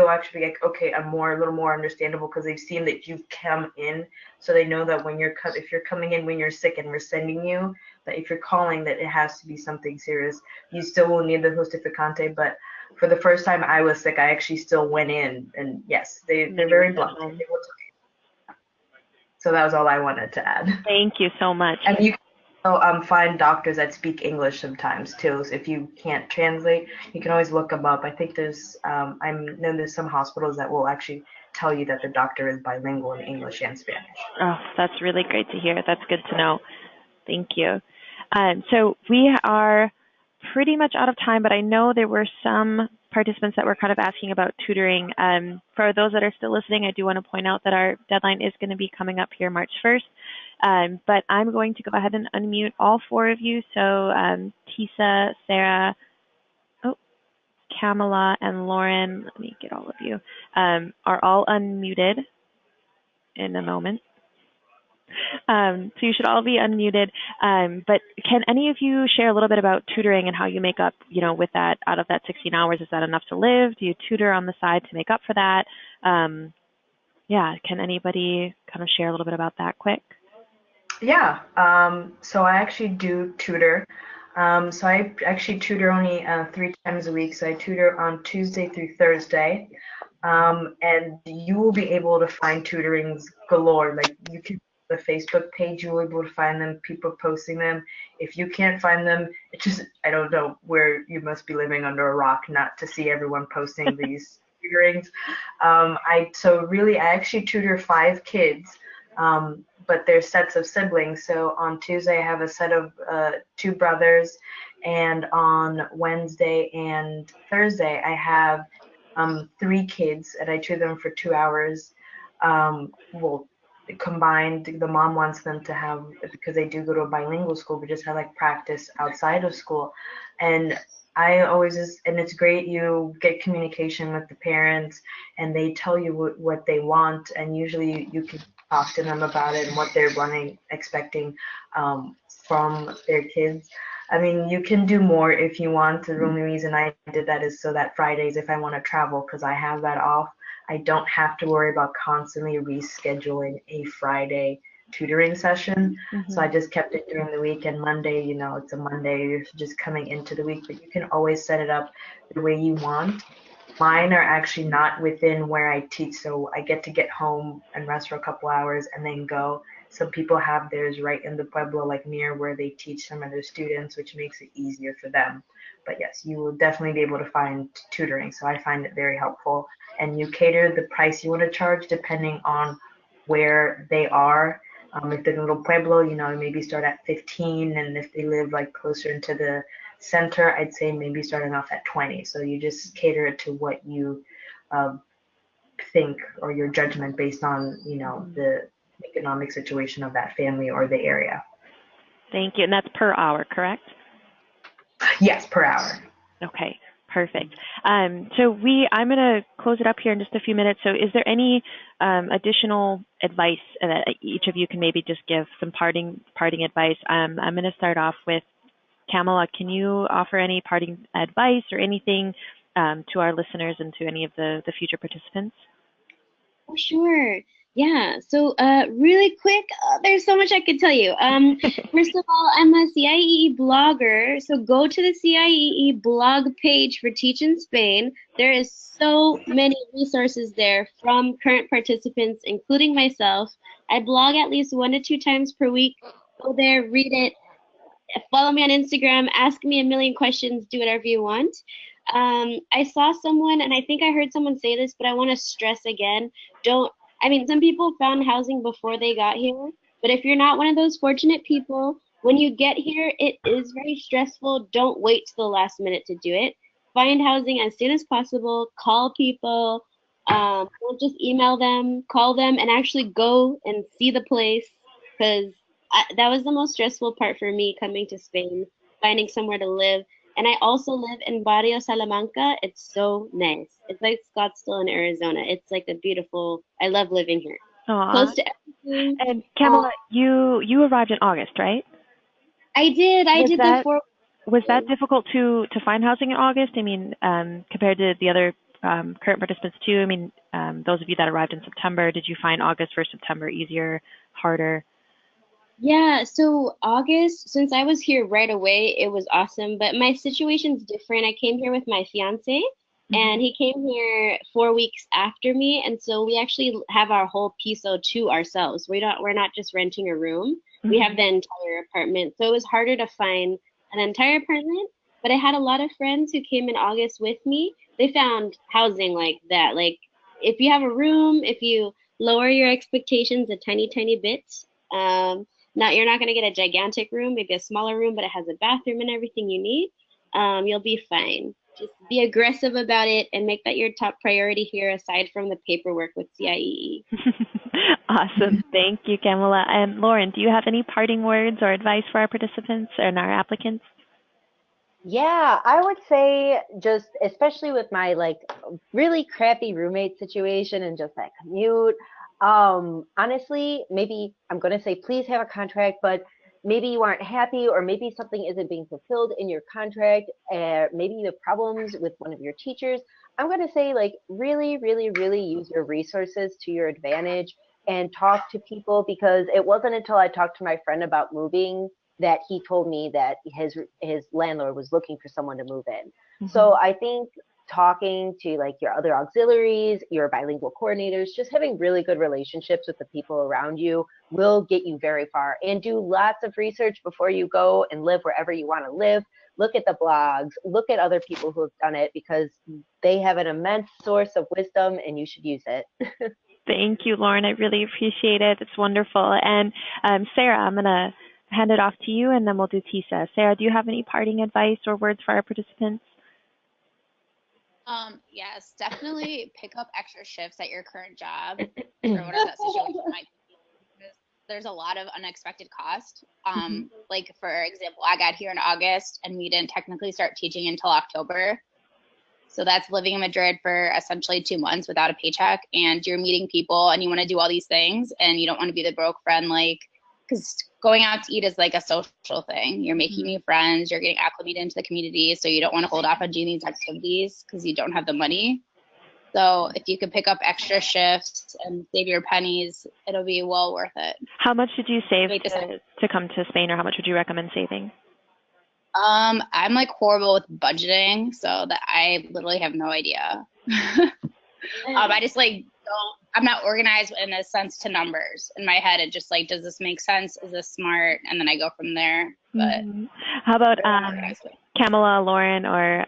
actually be like, okay, a little more understandable because they've seen that you've come in. So they know that if you're coming in when you're sick and we're sending you, that if you're calling, that it has to be something serious. You still will need the justificante, but for the first time I was sick, I actually still went in, and yes, they're very blunt. They will tell you. So that was all I wanted to add. Thank you so much. And you can also find doctors that speak English sometimes too. So if you can't translate, you can always look them up. I think I know there's some hospitals that will actually tell you that the doctor is bilingual in English and Spanish. Oh, that's really great to hear. That's good to know. Thank you. So we are pretty much out of time, but I know there were some participants that were kind of asking about tutoring. For those that are still listening, I do want to point out that our deadline is going to be coming up here March 1st. But I'm going to go ahead and unmute all four of you. So Tessa, Sarah, Kamala, and Lauren, let me get all of you, are all unmuted in a moment. So you should all be unmuted. But can any of you share a little bit about tutoring and how you make up, with that, out of that 16 hours, is that enough to live? Do you tutor on the side to make up for that? Can anybody kind of share a little bit about that quick? Yeah, so I actually do tutor. So I actually tutor only 3 times a week. So I tutor on Tuesday through Thursday. And you will be able to find tutorings galore. Like you can, the Facebook page, you'll be able to find them, people posting them. If you can't find them, it's just, I don't know where you must be living under a rock not to see everyone posting these tutorings. I actually tutor 5 kids, but they're sets of siblings. So on Tuesday I have a set of 2 brothers, and on Wednesday and Thursday I have 3 kids, and I tutor them for 2 hours. Combined, the mom wants them to have, because they do go to a bilingual school, but just have like practice outside of school. And and it's great, you get communication with the parents and they tell you what they want, and usually you can talk to them about it and what they're expecting from their kids. I mean, you can do more if you want. The only reason I did that is so that Fridays, if I want to travel, because I have that off, I don't have to worry about constantly rescheduling a Friday tutoring session. So I just kept it during the week, and Monday, it's a Monday, you're just coming into the week, but you can always set it up the way you want. Mine are actually not within where I teach, so I get home and rest for a couple hours and then go. Some people have theirs right in the Pueblo, like near where they teach some of their students, which makes it easier for them. But yes, you will definitely be able to find tutoring, so I find it very helpful. And you cater the price you want to charge depending on where they are. If they're in a little Pueblo, maybe start at 15, and if they live like closer into the center, I'd say maybe starting off at 20. So you just cater it to what you um, think or your judgment based on, the economic situation of that family or the area. Thank you. And that's per hour, correct? Yes, per hour. Okay, perfect. So I'm going to close it up here in just a few minutes. So is there any additional advice that each of you can maybe just give some parting advice? I'm going to start off with Kamala. Can you offer any parting advice or anything to our listeners and to any of the future participants? Oh, sure. Yeah. So, really quick, there's so much I could tell you. First of all, I'm a CIEE blogger, so go to the CIEE blog page for Teach in Spain. There is so many resources there from current participants, including myself. I blog at least 1 to 2 times per week. Go there, read it, follow me on Instagram, ask me a million questions, do whatever you want. I saw someone, and I think I heard someone say this, but I want to stress again, some people found housing before they got here, but if you're not one of those fortunate people, when you get here, it is very stressful. Don't wait till the last minute to do it. Find housing as soon as possible, call people, don't just email them, call them, and actually go and see the place, because that was the most stressful part for me coming to Spain, finding somewhere to live. And I also live in Barrio Salamanca. It's so nice. It's like Scottsdale in Arizona. It's like I love living here. Aw. Close to everything. And Kamala, you arrived in August, right? I did. Was that difficult to find housing in August? I mean, compared to the other current participants too. I mean, those of you that arrived in September, did you find August versus September easier, harder? Yeah, so August, since I was here right away, it was awesome. But my situation's different. I came here with my fiance, and he came here 4 weeks after me, and so we actually have our whole piso to ourselves. We're not just renting a room. We have the entire apartment. So it was harder to find an entire apartment, but I had a lot of friends who came in August with me. They found housing like that. Like if you have a room, if you lower your expectations a tiny, tiny bit, you're not going to get a gigantic room, maybe a smaller room, but it has a bathroom and everything you need. You'll be fine. Just be aggressive about it and make that your top priority here, aside from the paperwork with CIEE. Awesome. Thank you, Kamala. And Lauren, do you have any parting words or advice for our participants and our applicants? Yeah, I would say just especially with my like really crappy roommate situation and just that commute. Honestly, maybe I'm gonna say please have a contract, but maybe you aren't happy or maybe something isn't being fulfilled in your contract, maybe you have problems with one of your teachers. I'm gonna say like really, really, really use your resources to your advantage and talk to people because it wasn't until I talked to my friend about moving that he told me that his landlord was looking for someone to move in. So I think talking to like your other auxiliaries, your bilingual coordinators, just having really good relationships with the people around you will get you very far. And do lots of research before you go and live wherever you want to live. Look at the blogs, look at other people who have done it because they have an immense source of wisdom and you should use it. Thank you, Lauren. I really appreciate it. It's wonderful. And Sarah, I'm going to hand it off to you, and then we'll do Tessa. Sarah, do you have any parting advice or words for our participants? Yes, definitely pick up extra shifts at your current job or whatever that situation might be. Because there's a lot of unexpected cost. Like for example, I got here in August and we didn't technically start teaching until October. So that's living in Madrid for essentially 2 months without a paycheck, and you're meeting people and you want to do all these things and you don't want to be the broke friend, like, because going out to eat is like a social thing. You're making new friends, you're getting acclimated into the community, so you don't want to hold off on doing these activities because you don't have the money. So if you could pick up extra shifts and save your pennies, it'll be well worth it. How much did you save to come to Spain, or how much would you recommend saving? I'm like horrible with budgeting, so that I literally have no idea. I just like don't, I'm not organized in a sense to numbers. In my head, it just like, does this make sense? Is this smart? And then I go from there. But How about Kamala, Lauren, or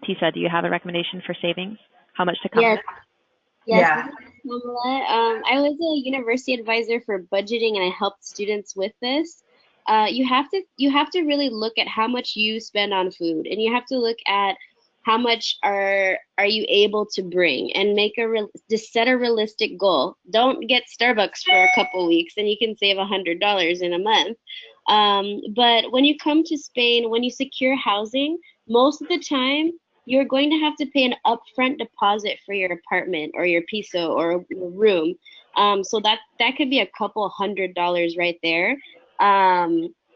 Tessa? Do you have a recommendation for savings? How much to come? Yes, yes, Yeah. this is Kamala. I was a university advisor for budgeting, and I helped students with this. You have to really look at how much you spend on food, and you have to look at how much are you able to bring, and just set a realistic goal. Don't get Starbucks for a couple weeks, and you can save $100 in a month. But when you come to Spain, when you secure housing, most of the time you're going to have to pay an upfront deposit for your apartment or your piso or your room. So that could be a couple $100 right there.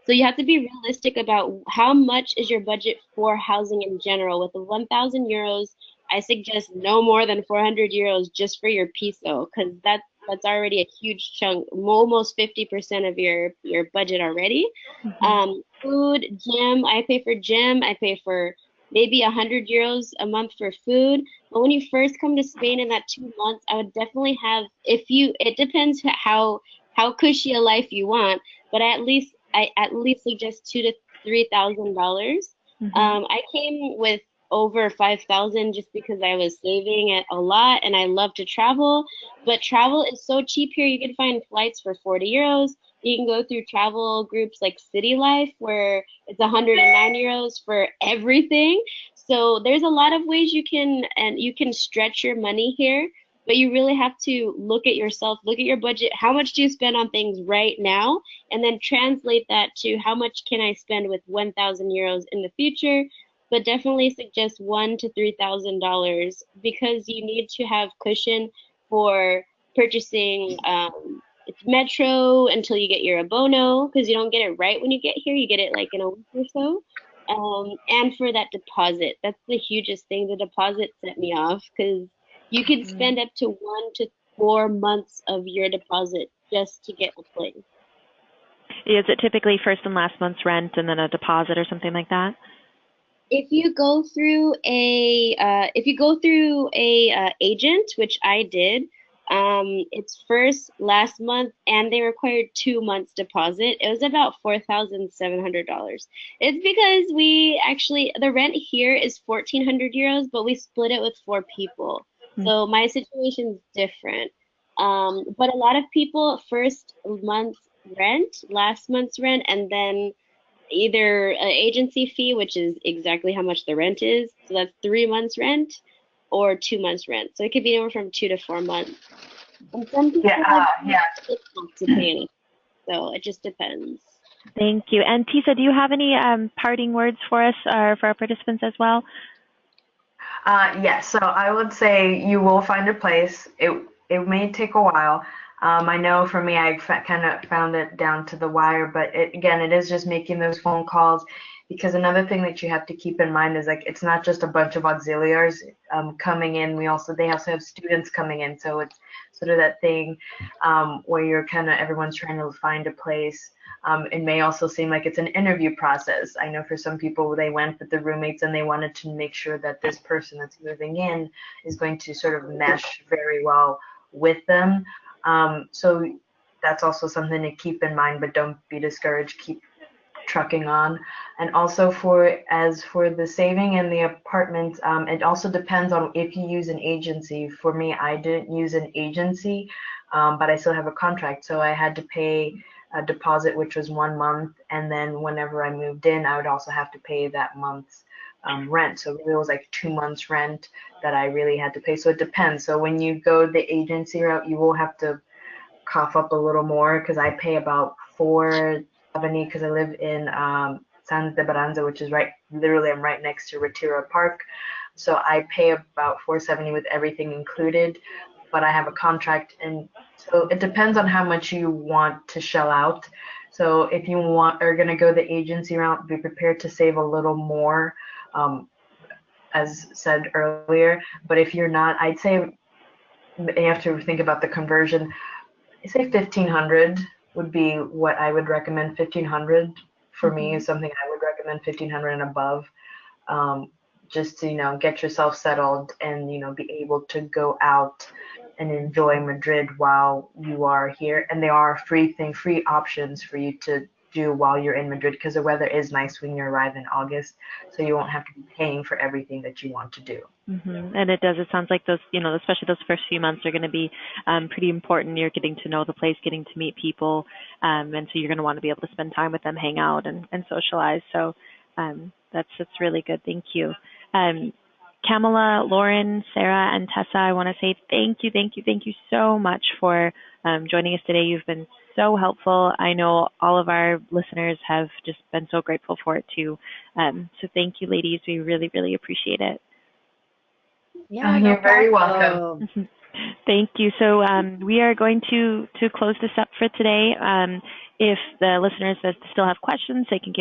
So you have to be realistic about how much is your budget for housing in general. With the 1,000 euros, I suggest no more than 400 euros just for your piso, because that's already a huge chunk, almost 50% of your budget already. Food, gym, I pay for gym, I pay for maybe 100 euros a month for food. But when you first come to Spain in that 2 months, I would definitely have, it depends how cushy a life you want, but I at least suggest $2,000 to $3,000. I came with over 5,000 just because I was saving it a lot and I love to travel. But travel is so cheap here. You can find flights for 40 euros. You can go through travel groups like City Life where it's 109 euros for everything. So there's a lot of ways you can stretch your money here, but you really have to look at yourself, look at your budget. How much do you spend on things right now? And then translate that to how much can I spend with 1,000 euros in the future? But definitely suggest $1,000 to $3,000 because you need to have cushion for purchasing metro until you get your abono, because you don't get it right when you get here. You get it like in a week or so. And for that deposit, that's the hugest thing. The deposit set me off because you could spend up to 1 to 4 months of your deposit just to get a place. Is it typically first and last month's rent and then a deposit or something like that? If you go through a agent, which I did, it's first, last month, and they required 2 months deposit. It was about $4,700. It's because the rent here is 1,400 euros, but we split it with 4 people. So my situation's different. But a lot of people, first month's rent, last month's rent, and then either an agency fee, which is exactly how much the rent is. So that's 3 months rent or 2 months rent. So it could be anywhere from 2 to 4 months. And some people have 6 months to pay anything. So it just depends. Thank you. And Tessa, do you have any parting words for us or for our participants as well? Yes, so I would say you will find a place. It may take a while. I know for me, I kind of found it down to the wire, but it is just making those phone calls, because another thing that you have to keep in mind is like it's not just a bunch of auxiliaries coming in. They also have students coming in, so it's sort of that thing where you're everyone's trying to find a place. It may also seem like it's an interview process. I know for some people they went with the roommates and they wanted to make sure that this person that's moving in is going to sort of mesh very well with them. So that's also something to keep in mind, but don't be discouraged. Keep trucking on. And also for the saving and the apartment, it also depends on if you use an agency. For me, I didn't use an agency, but I still have a contract. So I had to pay a deposit, which was 1 month. And then whenever I moved in, I would also have to pay that month's rent. So it was like 2 months rent that I really had to pay. So it depends. So when you go the agency route, you will have to cough up a little more, because I pay about $4.70 because I live in San de Baranza, which is literally I'm right next to Retiro Park. So I pay about $4.70 with everything included, but I have a contract, and so it depends on how much you want to shell out. So if you are going to go the agency route, be prepared to save a little more, as said earlier. But if you're not, I'd say you have to think about the conversion. I say 1,500 would be what I would recommend. 1,500 for me is something I would recommend. recommend 1,500 and above, just to get yourself settled and be able to go out and enjoy Madrid while you are here. And there are free options for you to do while you're in Madrid, because the weather is nice when you arrive in August, so you won't have to be paying for everything that you want to do. Mm-hmm. And it sounds like those, especially those first few months are going to be pretty important. You're getting to know the place, getting to meet people, and so you're going to want to be able to spend time with them, hang out, and socialize. So that's really good. Thank you. Kamala, Lauren, Sarah, and Tessa, I want to say thank you so much for joining us today. You've been so helpful. I know all of our listeners have just been so grateful for it too. So thank you, ladies. We really, really appreciate it. Yeah, you're very welcome. Thank you. So we are going to close this up for today. If the listeners still have questions, they can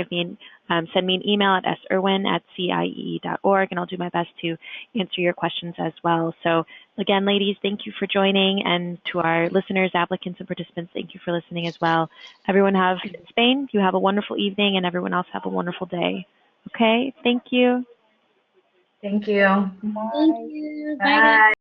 send me an email at sirwin@ciee.org, and I'll do my best to answer your questions as well. So again, ladies, thank you for joining, and to our listeners, applicants, and participants, thank you for listening as well. Everyone in Spain, you have a wonderful evening, and everyone else have a wonderful day. Okay, thank you. Thank you. Thank you. Bye. Bye.